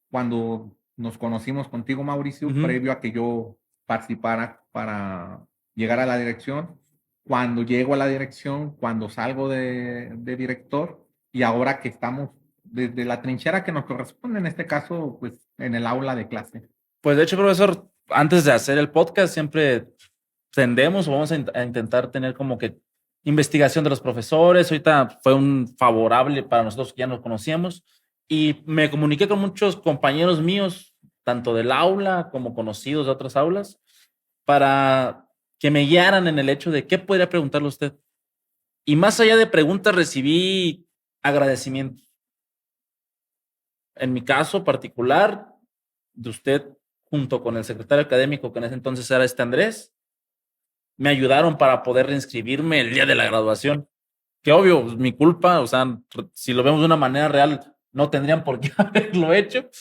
Cuando nos conocimos contigo, Mauricio, Ujú. previo a que yo participara para llegar a la dirección, cuando llego a la dirección, cuando salgo de director, y ahora que estamos desde la trinchera que nos corresponde, en este caso, pues en el aula de clase. Pues de hecho, profesor, antes de hacer el podcast, siempre tendemos o vamos a intentar tener como que investigación de los profesores. Ahorita fue un favorable para nosotros que ya nos conocíamos y me comuniqué con muchos compañeros míos, tanto del aula como conocidos de otras aulas, para que me guiaran en el hecho de qué podría preguntarle a usted. Y más allá de preguntas, recibí agradecimientos. En mi caso particular, de usted, junto con el secretario académico, que en ese entonces era Andrés, me ayudaron para poder reinscribirme el día de la graduación. Que obvio, pues, mi culpa, o sea, si lo vemos de una manera real, no tendrían por qué haberlo hecho,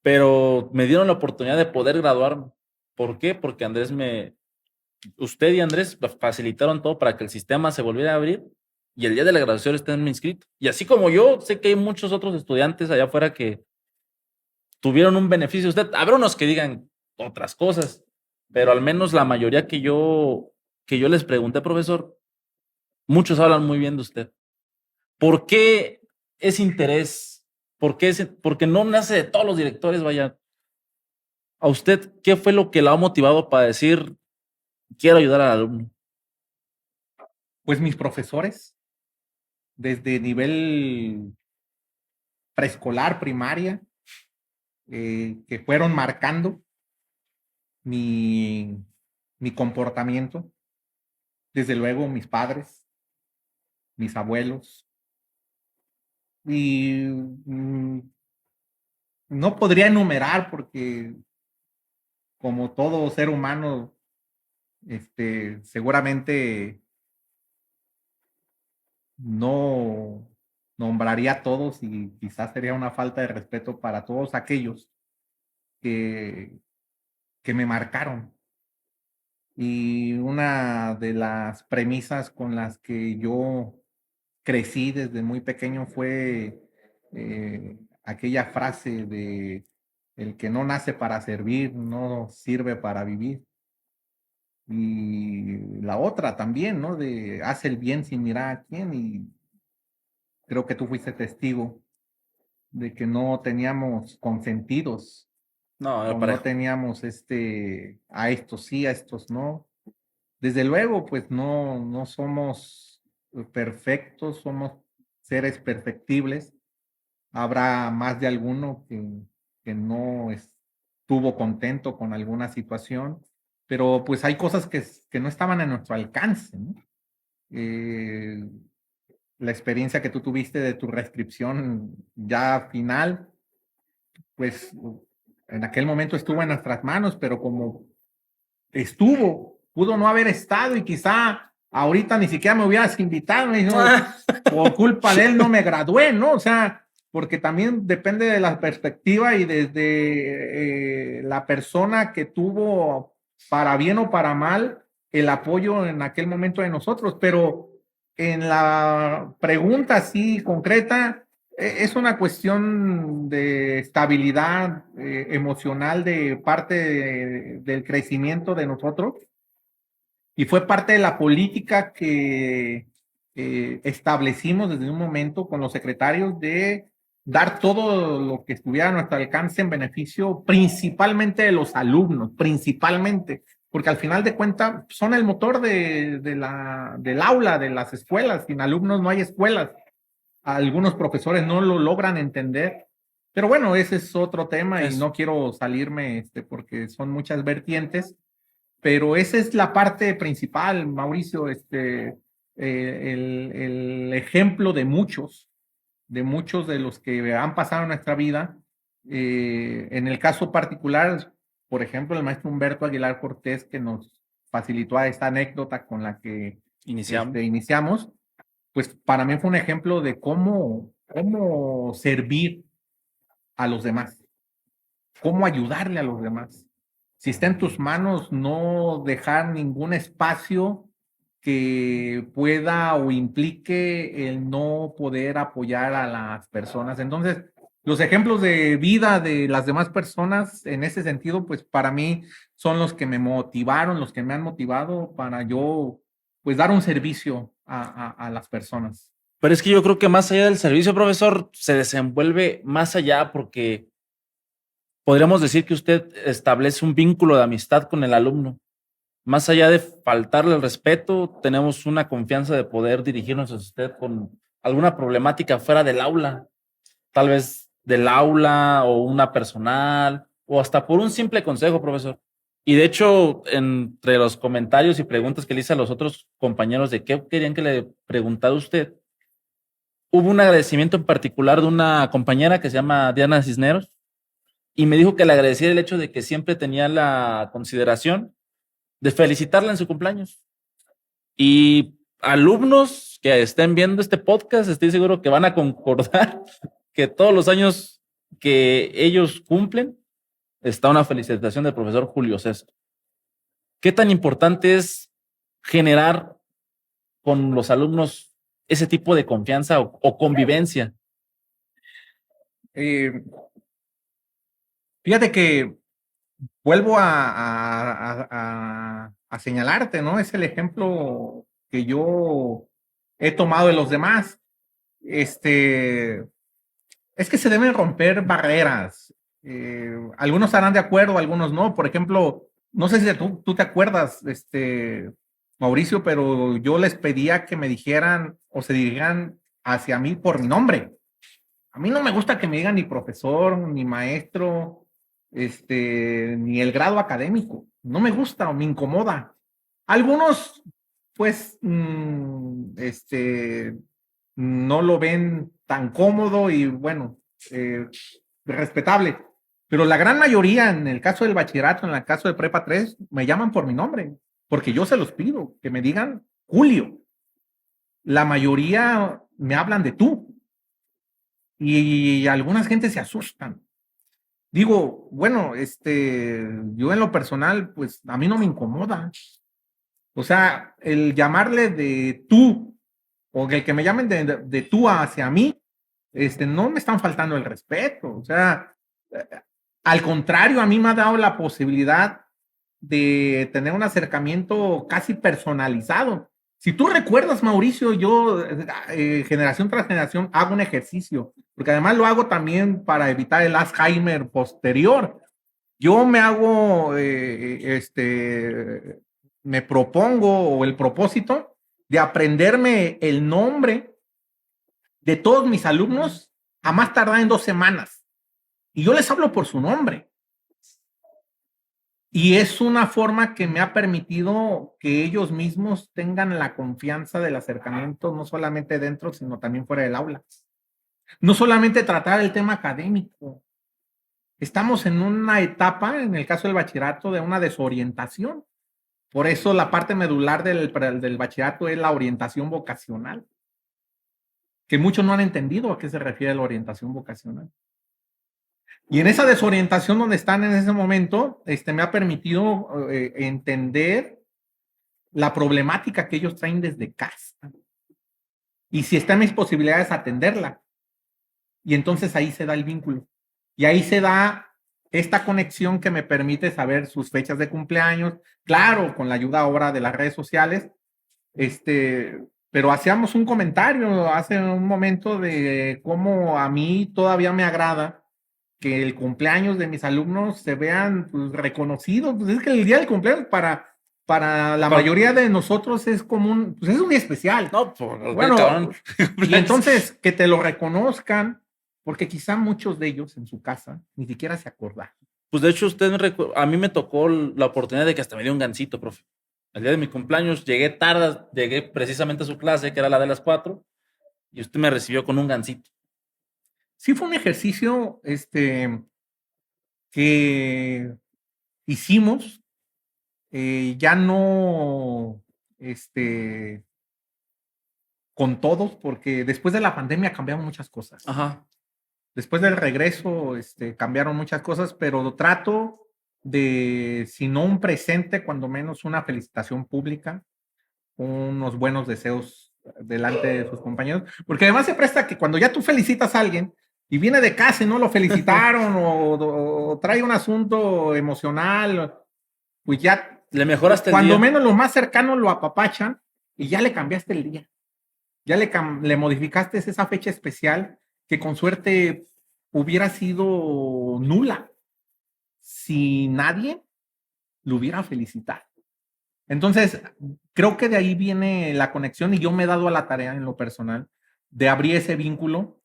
pero me dieron la oportunidad de poder graduarme. ¿Por qué? Porque usted y Andrés facilitaron todo para que el sistema se volviera a abrir y el día de la graduación estén inscritos. Y así como yo, sé que hay muchos otros estudiantes allá afuera que tuvieron un beneficio. Habrá unos que digan otras cosas, pero al menos la mayoría que yo les pregunté, profesor, muchos hablan muy bien de usted. ¿Por qué ese interés? Porque no nace de todos los directores, vaya. ¿A usted qué fue lo que la ha motivado para decir, quiero ayudar al alumno? Pues mis profesores, desde nivel preescolar, primaria, que fueron marcando mi, mi comportamiento. Desde luego mis padres, mis abuelos. Y no podría enumerar porque como todo ser humano, seguramente no nombraría a todos y quizás sería una falta de respeto para todos aquellos que, que me marcaron. Y una de las premisas con las que yo crecí desde muy pequeño fue aquella frase de el que no nace para servir, no sirve para vivir. Y la otra también, ¿no? De hace el bien sin mirar a quién. Y creo que tú fuiste testigo de que no teníamos consentidos No, era o no parejo. teníamos a estos sí, a estos no. Desde luego, pues no somos perfectos, somos seres perfectibles. Habrá más de alguno que no estuvo contento con alguna situación, pero pues hay cosas que no estaban a nuestro alcance, ¿no? Eh, la experiencia que tú tuviste de tu restricción ya final, pues en aquel momento estuvo en nuestras manos, pero como pudo no haber estado y quizá ahorita ni siquiera me hubieras invitado, y no, por culpa de él no me gradué, ¿no? O sea, porque también depende de la perspectiva y desde la persona que tuvo, para bien o para mal, el apoyo en aquel momento de nosotros, pero en la pregunta así concreta, es una cuestión de estabilidad emocional de parte del crecimiento de nosotros y fue parte de la política que establecimos desde un momento con los secretarios de dar todo lo que estuviera a nuestro alcance en beneficio principalmente de los alumnos, principalmente, porque al final de cuentas son el motor del aula, de las escuelas. Sin alumnos no hay escuelas. Algunos profesores no lo logran entender, pero bueno, ese es otro tema y Es, no quiero salirme porque son muchas vertientes, pero esa es la parte principal, Mauricio, el ejemplo de muchos de los que han pasado en nuestra vida. En el caso particular, por ejemplo, el maestro Humberto Aguilar Cortés, que nos facilitó esta anécdota con la que iniciamos. iniciamos, pues para mí fue un ejemplo de cómo servir a los demás, cómo ayudarle a los demás. Si está en tus manos, no dejar ningún espacio que pueda o implique el no poder apoyar a las personas. Entonces, los ejemplos de vida de las demás personas en ese sentido, pues para mí son los que me motivaron, los que me han motivado para yo, pues dar un servicio a las personas. Pero es que yo creo que más allá del servicio, profesor, se desenvuelve más allá porque podríamos decir que usted establece un vínculo de amistad con el alumno. Más allá de faltarle el respeto, tenemos una confianza de poder dirigirnos a usted con alguna problemática fuera del aula, tal vez del aula o una personal, o hasta por un simple consejo, profesor. Y de hecho, entre los comentarios y preguntas que le hice a los otros compañeros de qué querían que le preguntara a usted, hubo un agradecimiento en particular de una compañera que se llama Diana Cisneros y me dijo que le agradecía el hecho de que siempre tenía la consideración de felicitarla en su cumpleaños. Y alumnos que estén viendo este podcast, estoy seguro que van a concordar que todos los años que ellos cumplen está una felicitación del profesor Julio César. ¿Qué tan importante es generar con los alumnos ese tipo de confianza o convivencia? Eh, Fíjate que vuelvo a señalarte, ¿no? Es el ejemplo que yo he tomado de los demás. Es que se deben romper barreras. Algunos estarán de acuerdo, algunos no. Por ejemplo, no sé si tú te acuerdas, Mauricio, pero yo les pedía que me dijeran o se dirigieran hacia mí por mi nombre. A mí no me gusta que me digan ni profesor, ni maestro, ni el grado académico. No me gusta o me incomoda. Algunos, pues, no lo ven tan cómodo y bueno, respetable. Pero la gran mayoría, en el caso del bachillerato, en el caso de Prepa 3, me llaman por mi nombre, porque yo se los pido, que me digan Julio. La mayoría me hablan de tú y algunas gentes se asustan. Digo, bueno, yo en lo personal, pues a mí no me incomoda. O sea, el llamarle de tú o el que me llamen de tú hacia mí, no me están faltando el respeto. O sea, al contrario, a mí me ha dado la posibilidad de tener un acercamiento casi personalizado. Si tú recuerdas, Mauricio, yo generación tras generación hago un ejercicio, porque además lo hago también para evitar el Alzheimer posterior. Yo me hago, me propongo o el propósito de aprenderme el nombre de todos mis alumnos a más tardar en 2 semanas. Y yo les hablo por su nombre. Y es una forma que me ha permitido que ellos mismos tengan la confianza del acercamiento, no solamente dentro, sino también fuera del aula. No solamente tratar el tema académico. Estamos en una etapa, en el caso del bachillerato, de una desorientación. Por eso la parte medular del bachillerato es la orientación vocacional, que muchos no han entendido a qué se refiere la orientación vocacional. Y en esa desorientación donde están en ese momento, me ha permitido entender la problemática que ellos traen desde casa. Y si está en mis posibilidades, atenderla. Y entonces ahí se da el vínculo. Y ahí se da esta conexión que me permite saber sus fechas de cumpleaños. Claro, con la ayuda ahora de las redes sociales. Pero hacíamos un comentario hace un momento de cómo a mí todavía me agrada que el cumpleaños de mis alumnos se vean pues, reconocidos. Pues es que el día del cumpleaños para la mayoría de nosotros es común, pues es un día especial. No, por bueno, cabrón. Y entonces que te lo reconozcan, porque quizá muchos de ellos en su casa ni siquiera se acordan. Pues de hecho, a mí me tocó la oportunidad de que hasta me dio un gansito, profe. El día de mi cumpleaños llegué tarde, llegué precisamente a su clase, que era la de las 4, y usted me recibió con un gansito. Sí fue un ejercicio que hicimos, ya no con todos, porque después de la pandemia cambiaron muchas cosas. Ajá. Después del regreso cambiaron muchas cosas, pero trato de, si no un presente, cuando menos una felicitación pública, unos buenos deseos delante de sus compañeros, porque además se presta que cuando ya tú felicitas a alguien y viene de casa y no lo felicitaron o trae un asunto emocional, pues ya le mejoraste el cuando día. menos los más cercanos lo apapachan y ya le cambiaste el día, ya le modificaste esa fecha especial que con suerte hubiera sido nula si nadie lo hubiera felicitado. Entonces, creo que de ahí viene la conexión y yo me he dado a la tarea en lo personal de abrir ese vínculo.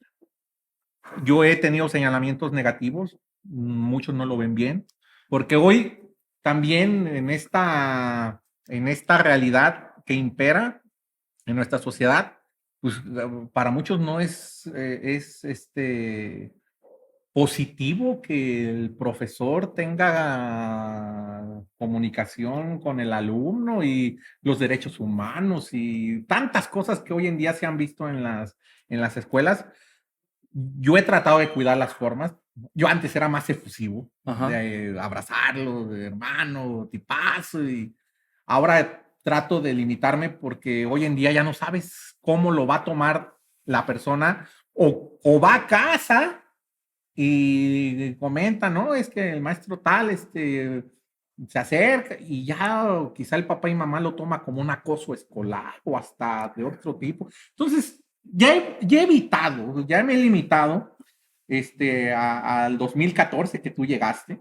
Yo he tenido señalamientos negativos, muchos no lo ven bien, porque hoy también en esta realidad que impera en nuestra sociedad, pues para muchos no es positivo que el profesor tenga comunicación con el alumno y los derechos humanos y tantas cosas que hoy en día se han visto en las escuelas. Yo he tratado de cuidar las formas. Yo antes era más efusivo, de abrazarlo, de hermano, tipazo, y ahora trato de limitarme porque hoy en día ya no sabes cómo lo va a tomar la persona o va a casa y comenta, ¿no? Es que el maestro tal, se acerca y ya quizá el papá y mamá lo toma como un acoso escolar o hasta de otro tipo. Entonces, ya he evitado, ya me he limitado al 2014 que tú llegaste,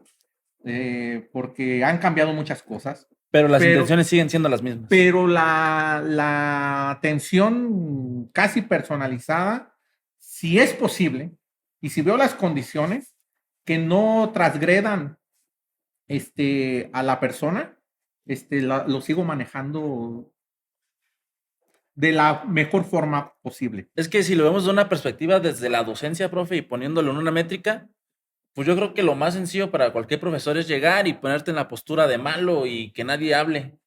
porque han cambiado muchas cosas. Pero las intenciones siguen siendo las mismas. Pero la atención casi personalizada, si es posible, Y si veo las condiciones que no transgredan a la persona, lo sigo manejando de la mejor forma posible. Es que si lo vemos de una perspectiva desde la docencia, profe, y poniéndolo en una métrica, pues yo creo que lo más sencillo para cualquier profesor es llegar y ponerte en la postura de malo y que nadie hable.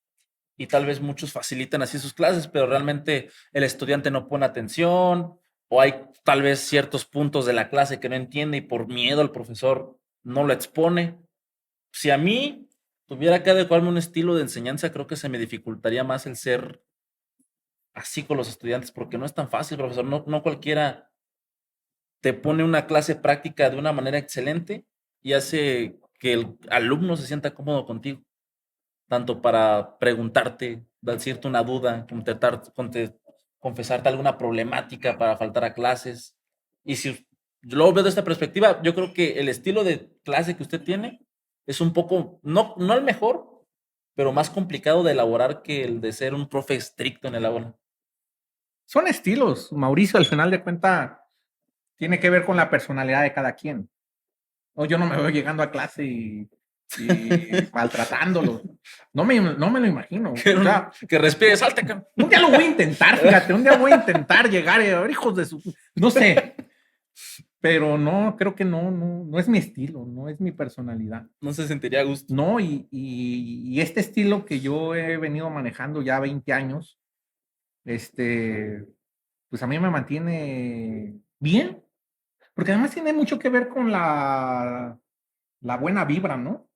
Y tal vez muchos facilitan así sus clases, pero realmente el estudiante no pone atención o hay tal vez ciertos puntos de la clase que no entiende y por miedo el profesor no lo expone. Si a mí tuviera que adecuarme a un estilo de enseñanza, creo que se me dificultaría más el ser así con los estudiantes, porque no es tan fácil, profesor. No cualquiera te pone una clase práctica de una manera excelente y hace que el alumno se sienta cómodo contigo, tanto para preguntarte, decirte una duda, confesarte alguna problemática para faltar a clases. Y si yo lo veo de esta perspectiva, yo creo que el estilo de clase que usted tiene es un poco, no el mejor, pero más complicado de elaborar que el de ser un profe estricto en el aula. Son estilos, Mauricio, al final de cuentas, tiene que ver con la personalidad de cada quien. O yo no me veo llegando a clase y maltratándolo. No me lo imagino. O sea, Que respire, salte, cabrón. un día lo voy a intentar, fíjate, un día voy a intentar llegar y a ver, hijos de su. No sé, pero no, creo que no es mi estilo, no es mi personalidad. No se sentiría a gusto. No, y este estilo que yo he venido manejando ya 20 años, pues a mí me mantiene bien, porque además tiene mucho que ver con la buena vibra, ¿no?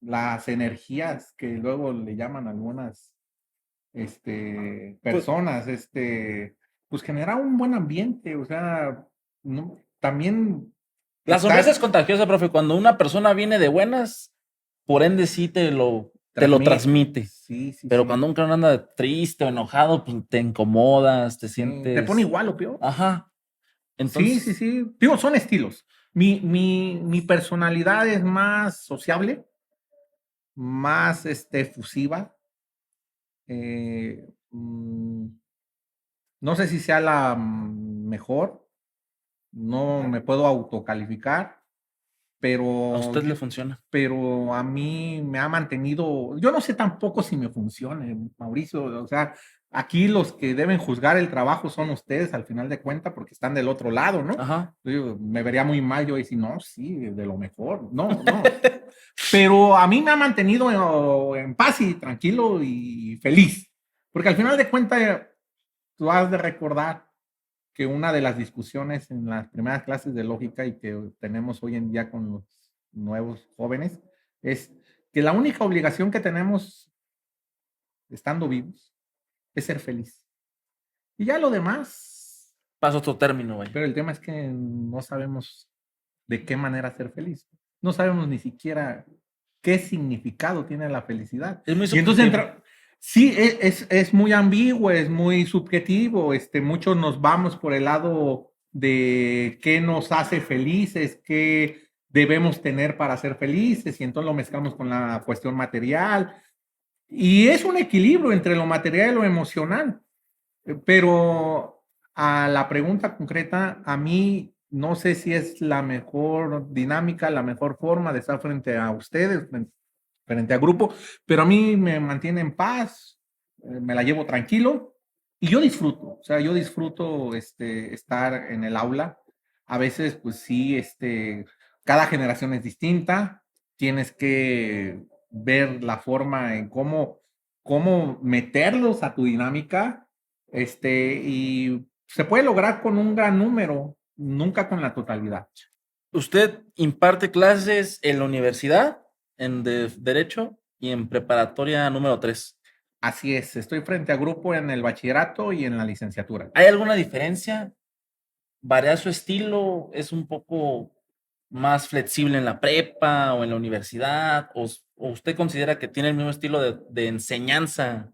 Las energías que luego le llaman algunas Pues, personas, pues genera un buen ambiente, o sea, no, también la sonrisa es estar, contagiosa, profe. Cuando una persona viene de buenas, por ende sí te lo transmite. sí, sí, Pero sí, cuando un cabrón anda triste o enojado, pues te incomodas, te sí, te pone sientes. igual o peor. Ajá. Sí, sí, Entonces, sí, digo, son estilos. Mi personalidad es más sociable, más, efusiva, mm, no sé si sea la mejor, no me puedo autocalificar, a pero, usted le funciona. pero a mí me ha mantenido, yo no sé tampoco si me funcione, Mauricio, o sea, aquí los que deben juzgar el trabajo son ustedes al final de cuentas porque están del otro lado, ¿no? Ajá. Yo me vería muy mal yo decir, no, sí, de lo mejor, no, pero a mí me ha mantenido en paz y tranquilo y feliz, porque al final de cuentas tú has de recordar que una de las discusiones en las primeras clases de lógica y que tenemos hoy en día con los nuevos jóvenes es que la única obligación que tenemos estando vivos es ser feliz. Y ya lo demás, Pasa otro término, güey. pero el tema es que no sabemos de qué manera ser feliz. No sabemos ni siquiera qué significado tiene la felicidad. Es muy Y entonces subjetivo. sí, es muy ambiguo, es muy subjetivo. Muchos nos vamos por el lado de qué nos hace felices, qué debemos tener para ser felices, y entonces lo mezclamos con la cuestión material. Y es un equilibrio entre lo material y lo emocional. Pero a la pregunta concreta, a mí no sé si es la mejor dinámica, la mejor forma de estar frente a ustedes, frente a grupo, pero a mí me mantiene en paz, me la llevo tranquilo y yo disfruto, o sea, yo disfruto estar en el aula. A veces, pues sí, cada generación es distinta, tienes que ver la forma en cómo meterlos a tu dinámica, y se puede lograr con un gran número, nunca con la totalidad. Usted imparte clases en la universidad, en Derecho y en preparatoria número 3. Así es, estoy frente a grupo en el bachillerato y en la licenciatura. ¿Hay alguna diferencia? ¿Varía su estilo? ¿Es un poco más flexible en la prepa o en la universidad? ¿O usted considera que tiene el mismo estilo de enseñanza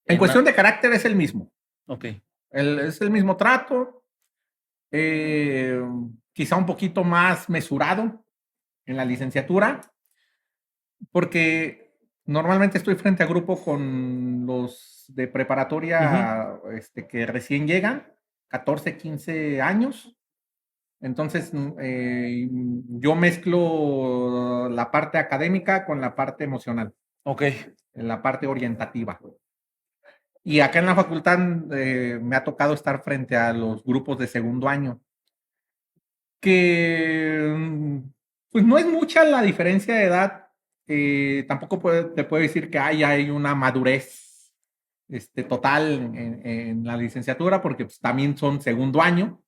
En en cuestión una? de carácter es el mismo, Ok. es el mismo trato, eh, quizá un poquito más mesurado en la licenciatura, porque normalmente estoy frente a grupo con los de Ujú. preparatoria que recién llegan, 14, 15 años. Entonces, yo mezclo la parte académica con la parte emocional, Ok. la parte orientativa. Y acá en la facultad me ha tocado estar frente a los grupos de segundo año, que pues no es mucha la diferencia de edad. Tampoco te puedo decir que hay una madurez total en la licenciatura, porque pues, también son segundo año.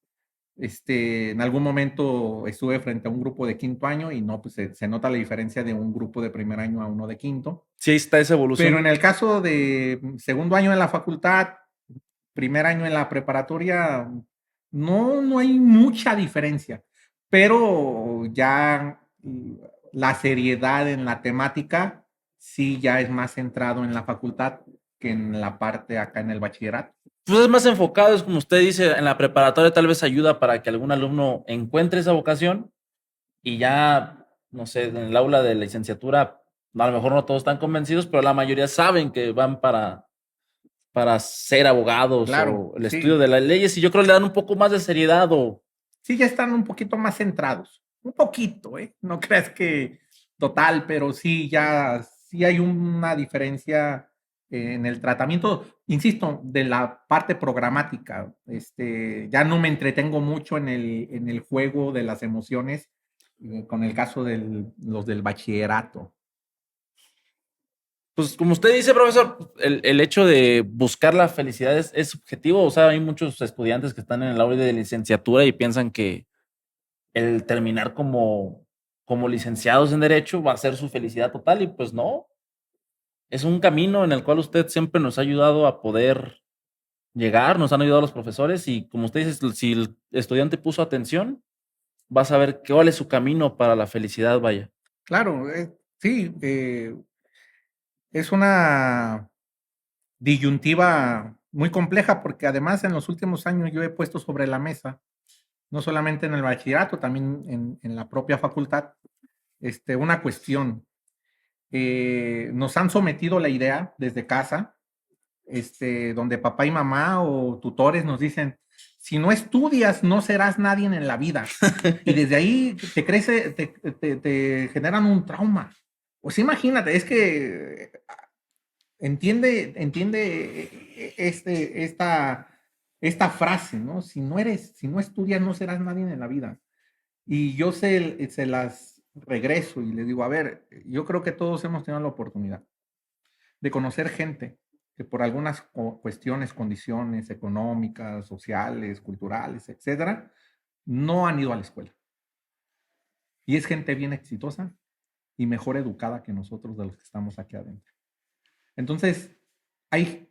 En algún momento estuve frente a un grupo de quinto año y no, pues se nota la diferencia de un grupo de primer año a uno de quinto. Sí, ahí está esa Pero evolución. en el caso de segundo año en la facultad, primer año en la preparatoria, no hay mucha diferencia, pero ya la seriedad en la temática sí ya es más centrado en la facultad que en la parte acá en el bachillerato. Pues es más enfocado, es como usted dice, en la preparatoria tal vez ayuda para que algún alumno encuentre esa vocación y ya, no sé, en el aula de licenciatura, a lo mejor no todos están convencidos, pero la mayoría saben que van para ser abogados Claro, o el estudio sí, de las leyes y yo creo que le dan un poco más de seriedad o sí ya están un poquito más centrados, un poquito, ¿eh? No creas que total, pero sí ya, sí hay una diferencia en el tratamiento, insisto, de la parte programática. Ya no me entretengo mucho en el juego de las emociones, con el caso de los del bachillerato. pues como usted dice, profesor, el hecho de buscar la felicidad es subjetivo. O sea, hay muchos estudiantes que están en el aula de licenciatura y piensan que el terminar como licenciados en Derecho va a ser su felicidad total y pues no. Es un camino en el cual usted siempre nos ha ayudado a poder llegar, nos han ayudado los profesores y como usted dice, si el estudiante puso atención, va a saber cuál es su camino para la felicidad, vaya. Claro, sí, es una disyuntiva muy compleja porque además en los últimos años yo he puesto sobre la mesa, no solamente en el bachillerato, también en la propia facultad, una cuestión. Nos han sometido la idea desde casa, donde papá y mamá o tutores nos dicen, si no estudias, no serás nadie en la vida. Y desde ahí te crece, te generan un trauma. Pues imagínate, es que entiende esta frase, ¿no? Si no estudias, no serás nadie en la vida. Y yo se las regreso y le digo, a ver, yo creo que todos hemos tenido la oportunidad de conocer gente que por algunas cuestiones, condiciones económicas, sociales, culturales, etcétera, no han ido a la escuela. Y es gente bien exitosa y mejor educada que nosotros de los que estamos aquí adentro. Entonces, hay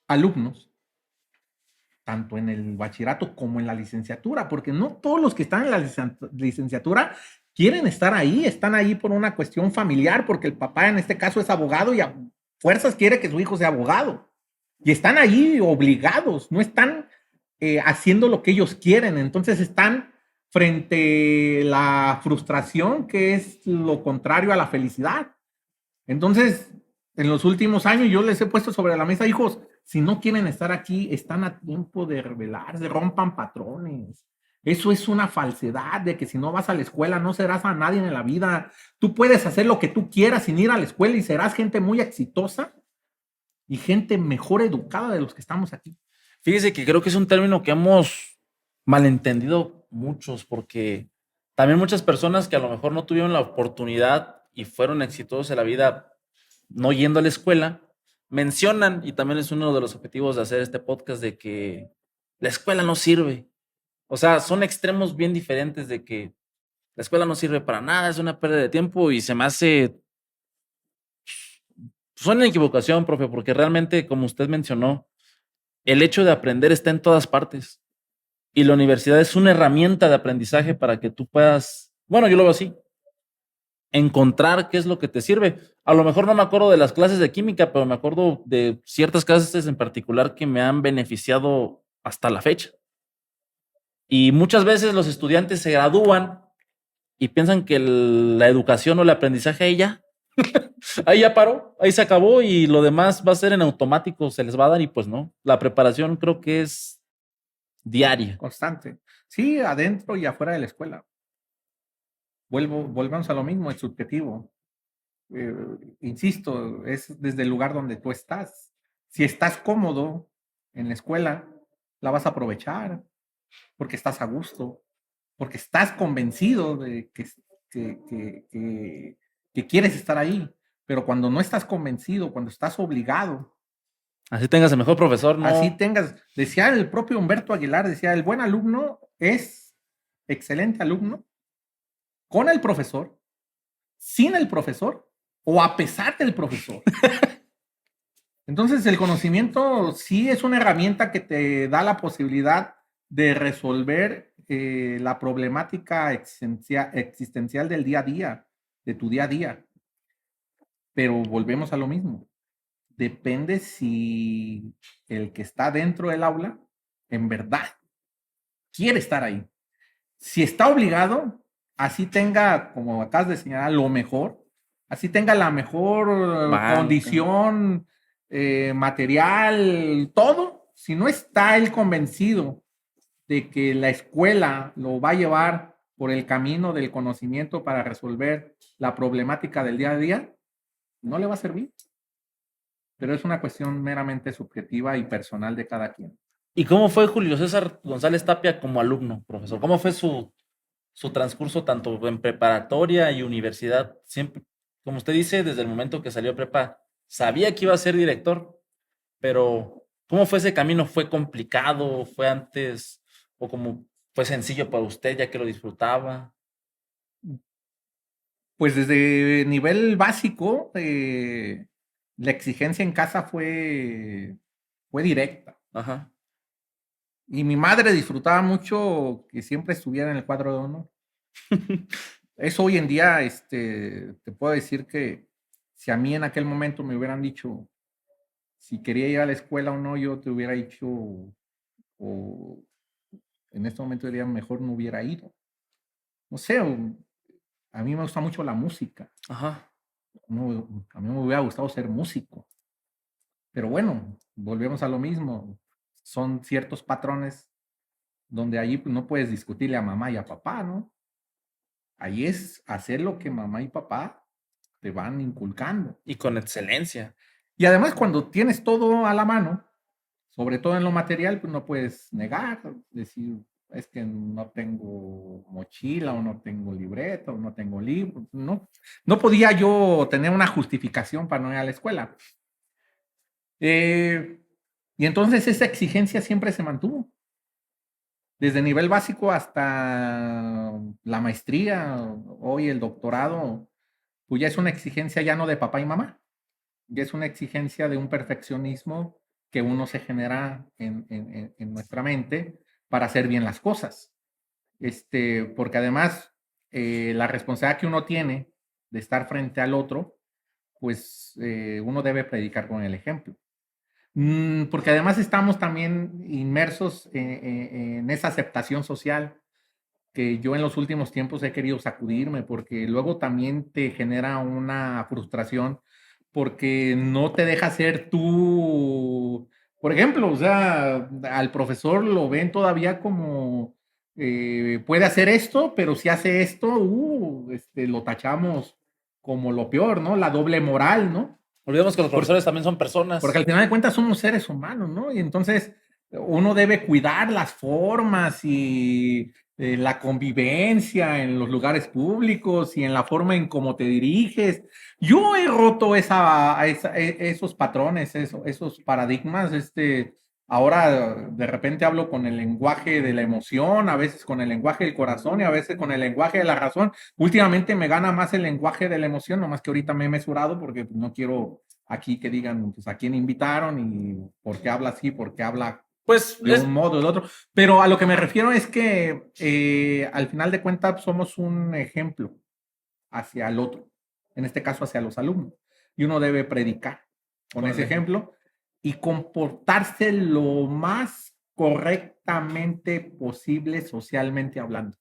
alumnos, tanto en el bachillerato como en la licenciatura, porque no todos los que están en la licenciatura quieren estar ahí, están ahí por una cuestión familiar, porque el papá en este caso es abogado y a fuerzas quiere que su hijo sea abogado. Y están ahí obligados, no están haciendo lo que ellos quieren, entonces están frente a la frustración, que es lo contrario a la felicidad. Entonces, en los últimos años yo les he puesto sobre la mesa, hijos, si no quieren estar aquí, están a tiempo de rebelarse, rompan patrones. Eso es una falsedad de que si no vas a la escuela no serás a nadie en la vida. Tú puedes hacer lo que tú quieras sin ir a la escuela y serás gente muy exitosa y gente mejor educada de los que estamos aquí. Fíjese que creo que es un término que hemos malentendido muchos, porque también muchas personas que a lo mejor no tuvieron la oportunidad y fueron exitosos en la vida no yendo a la escuela, mencionan, y también es uno de los objetivos de hacer este podcast, de que la escuela no sirve. O sea, son extremos bien diferentes de que la escuela no sirve para nada, es una pérdida de tiempo y se me hace, suena equivocación, profe, porque realmente, como usted mencionó, el hecho de aprender está en todas partes y la universidad es una herramienta de aprendizaje para que tú puedas, bueno, yo lo veo así, encontrar qué es lo que te sirve. A lo mejor no me acuerdo de las clases de química, pero me acuerdo de ciertas clases en particular que me han beneficiado hasta la fecha. Y muchas veces los estudiantes se gradúan y piensan que la educación o el aprendizaje ahí ya paró, ahí se acabó y lo demás va a ser en automático, se les va a dar y pues no. La preparación creo que es diaria. Constante. Sí, adentro y afuera de la escuela. Volvemos a lo mismo, es subjetivo. Eh, Insisto, es desde el lugar donde tú estás. Si estás cómodo en la escuela, la vas a aprovechar porque estás a gusto, porque estás convencido de que, que- que- que quieres estar ahí. Pero cuando no estás convencido, cuando estás obligado, Así tengas el mejor profesor, así no. tengas, decía el propio Humberto Aguilar, decía, el buen alumno es excelente alumno con el profesor, sin el profesor o a pesar del profesor. Entonces, el conocimiento sí es una herramienta que te da la posibilidad de resolver la problemática existencial del día a día, de tu día a día. Pero volvemos a lo mismo. Depende si el que está dentro del aula en verdad quiere estar ahí. Si está obligado, así tenga, como acabas de señalar, lo mejor, así tenga la mejor Banca. condición material, todo, si no está él convencido de que la escuela lo va a llevar por el camino del conocimiento para resolver la problemática del día a día, no le va a servir. Pero es una cuestión meramente subjetiva y personal de cada quien. ¿Y cómo fue Julio César González Tapia como alumno, profesor? ¿Cómo fue su transcurso tanto en preparatoria y universidad? Siempre, como usted dice, desde el momento que salió de prepa, sabía que iba a ser director, pero ¿cómo fue ese camino? ¿Fue complicado? ¿Fue antes? ¿O como fue sencillo para usted ya que lo disfrutaba? Pues desde nivel básico, la exigencia en casa fue directa. Ajá. Y mi madre disfrutaba mucho que siempre estuviera en el cuadro de honor. Eso hoy en día, te puedo decir que si a mí en aquel momento me hubieran dicho si quería ir a la escuela o no, yo te hubiera dicho, o en este momento diría, mejor no hubiera ido. No sé, a mí me gusta mucho la música. Ajá. No, a mí me hubiera gustado ser músico. Pero bueno, volvemos a lo mismo. Son ciertos patrones donde allí pues, no puedes discutirle a mamá y a papá, ¿no? Ahí es hacer lo que mamá y papá te van inculcando. Y con excelencia. Y además cuando tienes todo a la mano, sobre todo en lo material, pues no puedes negar, decir, es que no tengo mochila o no tengo libreta o no tengo libro. No, no podía yo tener una justificación para no ir a la escuela. Y entonces esa exigencia siempre se mantuvo, desde nivel básico hasta la maestría, hoy el doctorado, pues ya es una exigencia ya no de papá y mamá, ya es una exigencia de un perfeccionismo que uno se genera en nuestra mente para hacer bien las cosas. Porque además la responsabilidad que uno tiene de estar frente al otro, pues uno debe predicar con el ejemplo. Porque además estamos también inmersos en esa aceptación social que yo en los últimos tiempos he querido sacudirme, porque luego también te genera una frustración porque no te deja ser tú. Por ejemplo, o sea, al profesor lo ven todavía como puede hacer esto, pero si hace esto, lo tachamos como lo peor, ¿no? La doble moral, ¿no? Olvidemos que los Porque profesores también son porque personas. al final de cuentas somos seres humanos, ¿no? Y entonces uno debe cuidar las formas y la convivencia en los lugares públicos y en la forma en cómo te diriges. Yo he roto esos patrones, esos paradigmas. Ahora de repente hablo con el lenguaje de la emoción, a veces con el lenguaje del corazón y a veces con el lenguaje de la razón. Últimamente me gana más el lenguaje de la emoción, nomás que ahorita me he mesurado porque no quiero aquí que digan pues, a quién invitaron y por qué habla así, por qué habla Pues de un modo o de otro. Pero a lo que me refiero es que al final de cuentas somos un ejemplo hacia el otro, en este caso hacia los alumnos. Y uno debe predicar con con el ese ejemplo. ejemplo y comportarse lo más correctamente posible socialmente hablando.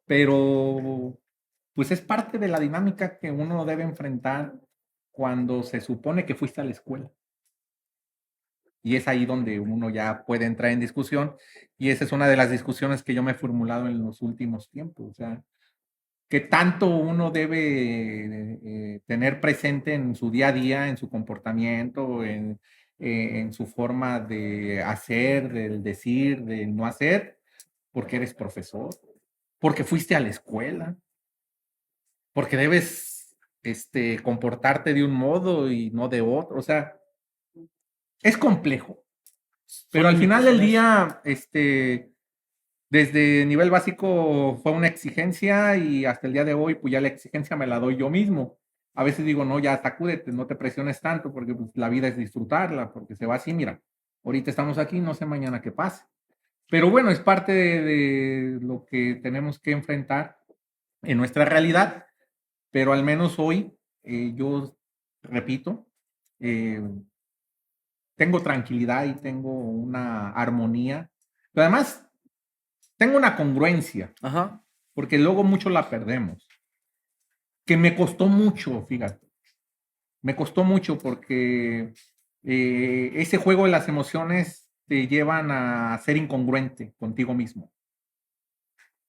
Pero pues es parte de la dinámica que uno debe enfrentar cuando se supone que fuiste a la escuela. Y es ahí donde uno ya puede entrar en discusión. Y esa es una de las discusiones que yo me he formulado en los últimos tiempos. O sea, ¿qué tanto uno debe tener presente en su día a día, en su comportamiento, en su forma de hacer, del decir, del no hacer, porque eres profesor, porque fuiste a la escuela, porque debes comportarte de un modo y no de otro? O sea, es complejo, Son pero al final del limitaciones. día, desde nivel básico fue una exigencia y hasta el día de hoy, pues ya la exigencia me la doy yo mismo. A veces digo, no, ya sacúdete, no te presiones tanto, porque pues, la vida es disfrutarla, porque se va así, mira, ahorita estamos aquí, no sé mañana qué pase. Pero bueno, es parte de lo que tenemos que enfrentar en nuestra realidad, pero al menos hoy, yo repito, eh, tengo tranquilidad y tengo una armonía. Pero además, tengo una congruencia, Ajá. porque luego mucho la perdemos, que me costó mucho, fíjate, me costó mucho porque ese juego de las emociones te llevan a ser incongruente contigo mismo,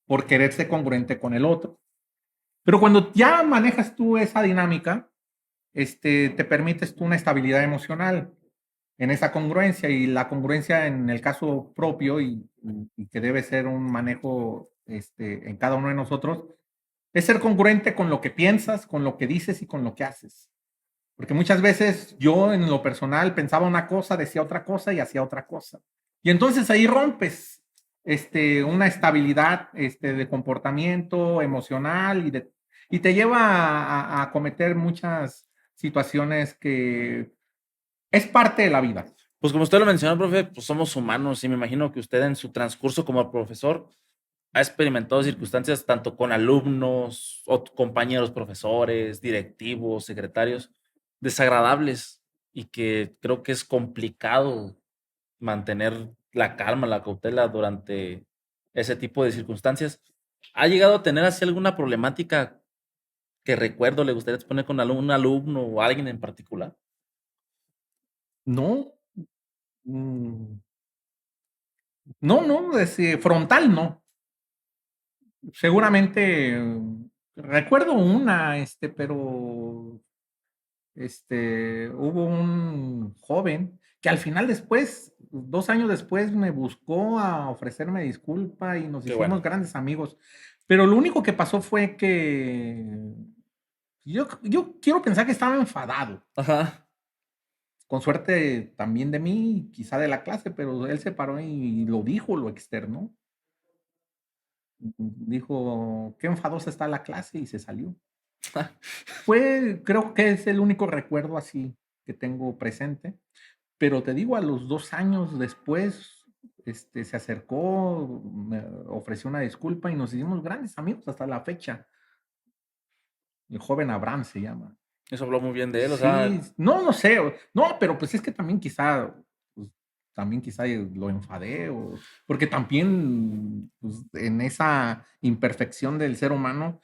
por querer ser congruente con el otro. Pero cuando ya manejas tú esa dinámica, te permites tú una estabilidad emocional en esa congruencia, y la congruencia en el caso propio y que debe ser un manejo en cada uno de nosotros, es ser congruente con lo que piensas, con lo que dices y con lo que haces. Porque muchas veces yo en lo personal pensaba una cosa, decía otra cosa y hacía otra cosa. Y entonces ahí rompes una estabilidad de comportamiento emocional y te lleva a cometer muchas situaciones que es parte de la vida. Pues como usted lo mencionó, profe, pues somos humanos y me imagino que usted en su transcurso como profesor ha experimentado circunstancias tanto con alumnos o compañeros profesores, directivos, secretarios, desagradables y que creo que es complicado mantener la calma, la cautela durante ese tipo de circunstancias. ¿Ha llegado a tener así alguna problemática que recuerdo le gustaría exponer con un alumno o alguien en particular? No, mm, no, no, frontal no. Seguramente recuerdo una, pero hubo un joven que al final después, 2 años después, me buscó a ofrecerme disculpa y nos Qué hicimos bueno. grandes amigos. Pero lo único que pasó fue que yo quiero pensar que estaba enfadado. Ajá. Con suerte también de mí, quizá de la clase, pero él se paró y lo dijo, lo externó. Dijo, qué enfadosa está la clase, y se salió. Creo que es el único recuerdo así que tengo presente, pero te digo, a los 2 años después, se acercó, me ofreció una disculpa y nos hicimos grandes amigos hasta la fecha. El joven Abraham se llama. Eso habló muy bien de él, o Sí, sea, no, no sé, no, pero pues es que pues, también quizá lo enfadé, porque también pues, en esa imperfección del ser humano,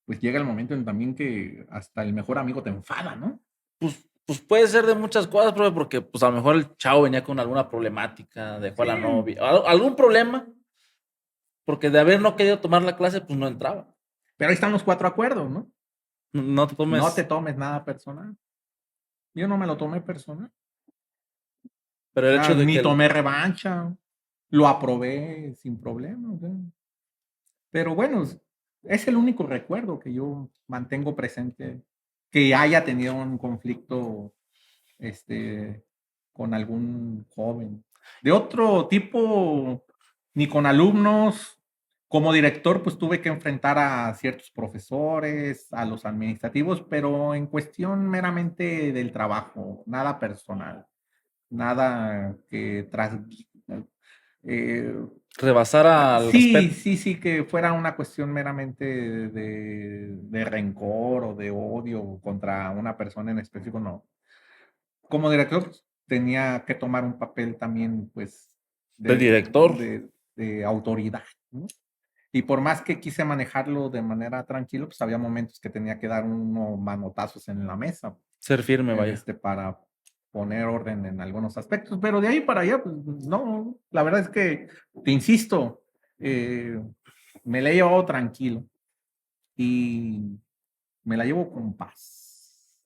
pues llega el momento en también que hasta el mejor amigo te enfada, ¿no? pues puede ser de muchas cosas, profe, porque pues a lo mejor el chavo venía con alguna problemática, dejó a Sí, la novia, algún problema, porque de haber no querido tomar la clase, pues no entraba. pero ahí están los 4 acuerdos, ¿no? No te No te tomes, tomes nada personal. Yo no me lo tomé personal. pero O el sea, hecho de ni que tomé revancha, lo aprobé sin problema. O sea. Pero bueno, es el único recuerdo que yo mantengo presente, que haya tenido un conflicto este, con algún joven. De otro tipo, ni con alumnos. Como director, pues tuve que enfrentar a ciertos profesores, a los administrativos, pero en cuestión meramente del trabajo, nada personal, nada que eh, rebasara al sí, respeto, sí, sí, que fuera una cuestión meramente de rencor o de odio contra una persona en específico, no. Como director, pues, tenía que tomar un papel también, pues, del director, de autoridad, ¿no? Y por más que quise manejarlo de manera tranquila, pues había momentos que tenía que dar unos manotazos en la mesa, ser firme, vaya. para poner orden en algunos aspectos, pero de ahí para allá, pues no, la verdad es que, te insisto, me la he llevado tranquilo y me la llevo con paz.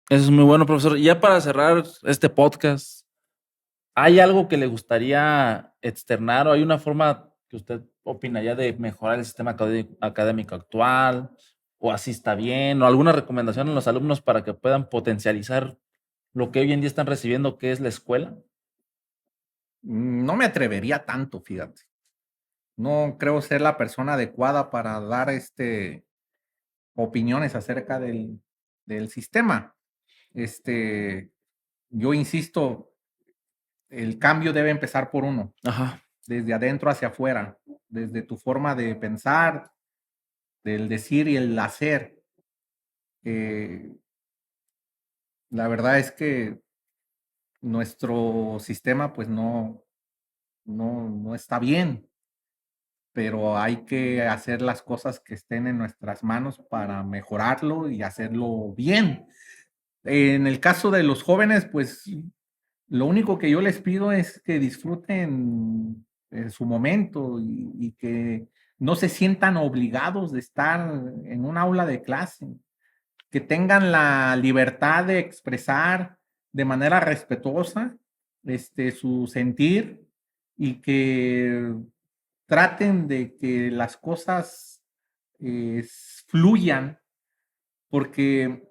Eso es muy bueno, profesor. Y ya para cerrar este podcast, ¿hay algo que le gustaría externar o hay una forma que usted opinaría de mejorar el sistema académico actual? ¿O así está bien? ¿O alguna recomendación a los alumnos para que puedan potencializar lo que hoy en día están recibiendo, que es la escuela? No me atrevería tanto, fíjate. No creo ser la persona adecuada para dar opiniones acerca del sistema. Yo insisto, el cambio debe empezar por uno, Ajá. desde adentro hacia afuera, desde tu forma de pensar, del decir y el hacer. La verdad es que nuestro sistema pues no está bien, pero hay que hacer las cosas que estén en nuestras manos para mejorarlo y hacerlo bien. En el caso de los jóvenes, pues lo único que yo les pido es que disfruten su momento y que no se sientan obligados de estar en un aula de clase, que tengan la libertad de expresar de manera respetuosa su sentir y que traten de que las cosas fluyan, porque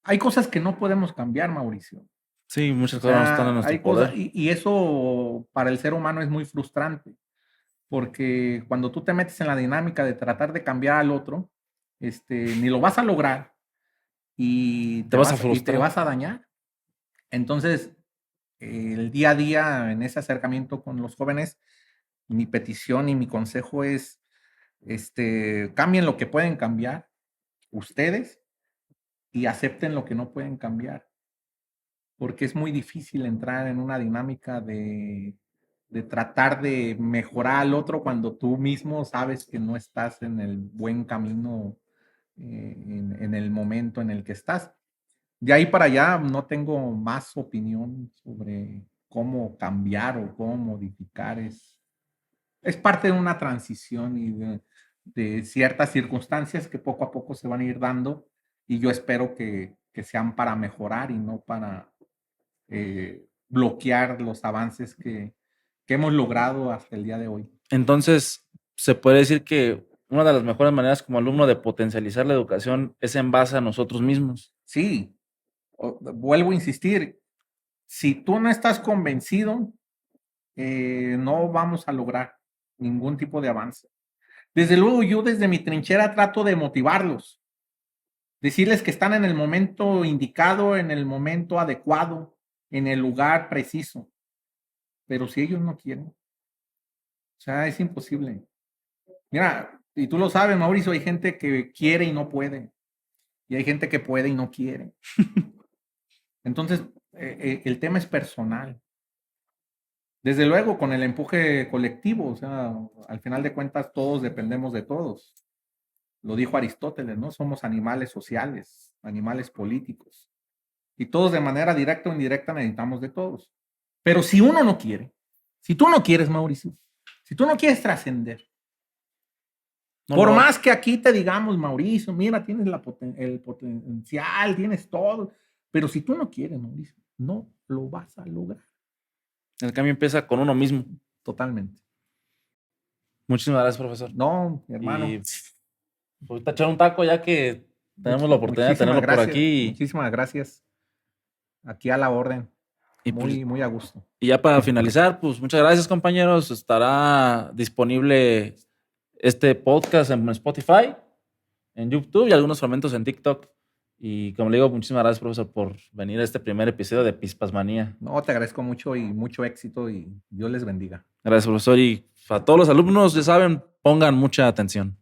hay cosas que no podemos cambiar, Mauricio. Sí, muchas O cosas no están en sea, nuestro hay cosas, poder. y eso para el ser humano es muy frustrante, porque cuando tú te metes en la dinámica de tratar de cambiar al otro, ni lo vas a lograr y Te vas a te frustrar. vas a dañar. Entonces, el día a día en ese acercamiento con los jóvenes, mi petición y mi consejo es, cambien lo que pueden cambiar ustedes y acepten lo que no pueden cambiar, porque es muy difícil entrar en una dinámica de tratar de mejorar al otro cuando tú mismo sabes que no estás en el buen camino en el momento en el que estás. De ahí para allá no tengo más opinión sobre cómo cambiar o cómo modificar. Es parte de una transición y de ciertas circunstancias que poco a poco se van a ir dando y yo espero que sean para mejorar y no para bloquear los avances que hemos logrado hasta el día de hoy. Entonces, se puede decir que una de las mejores maneras como alumno de potencializar la educación es en base a nosotros mismos. Sí, vuelvo a insistir, si tú no estás convencido, no vamos a lograr ningún tipo de avance. Desde luego, yo desde mi trinchera trato de motivarlos, decirles que están en el momento indicado, en el momento adecuado, en el lugar preciso. Pero si ellos no quieren, o sea, es imposible. Mira, y tú lo sabes, Mauricio, hay gente que quiere y no puede, y hay gente que puede y no quiere. Entonces, el tema es personal. Desde luego, con el empuje colectivo, o sea, al final de cuentas, todos dependemos de todos. Lo dijo Aristóteles, ¿no? Somos animales sociales, animales políticos. Y todos de manera directa o indirecta necesitamos de todos. Pero si uno no quiere, si tú no quieres, Mauricio, si tú no quieres trascender, No por lo va- más que aquí te digamos, Mauricio, mira, tienes el potencial, tienes todo, pero si tú no quieres, Mauricio, no lo vas a lograr. El cambio empieza con uno mismo. Totalmente. Muchísimas gracias, profesor. No, mi Y hermano. ahorita echar un taco ya que tenemos la oportunidad de Muchísimas tenerlo por gracias. aquí. Muchísimas gracias. Aquí a la orden. Y, pues, Muy a gusto. y ya para finalizar, pues muchas gracias, compañeros. Estará disponible este podcast en Spotify, en YouTube y algunos fragmentos en TikTok. Y como le digo, muchísimas gracias, profesor, por venir a este primer episodio de Pispasmanía. No, te agradezco mucho y mucho éxito y Dios les bendiga. Gracias, profesor. Y a todos los alumnos, ya saben, pongan mucha atención.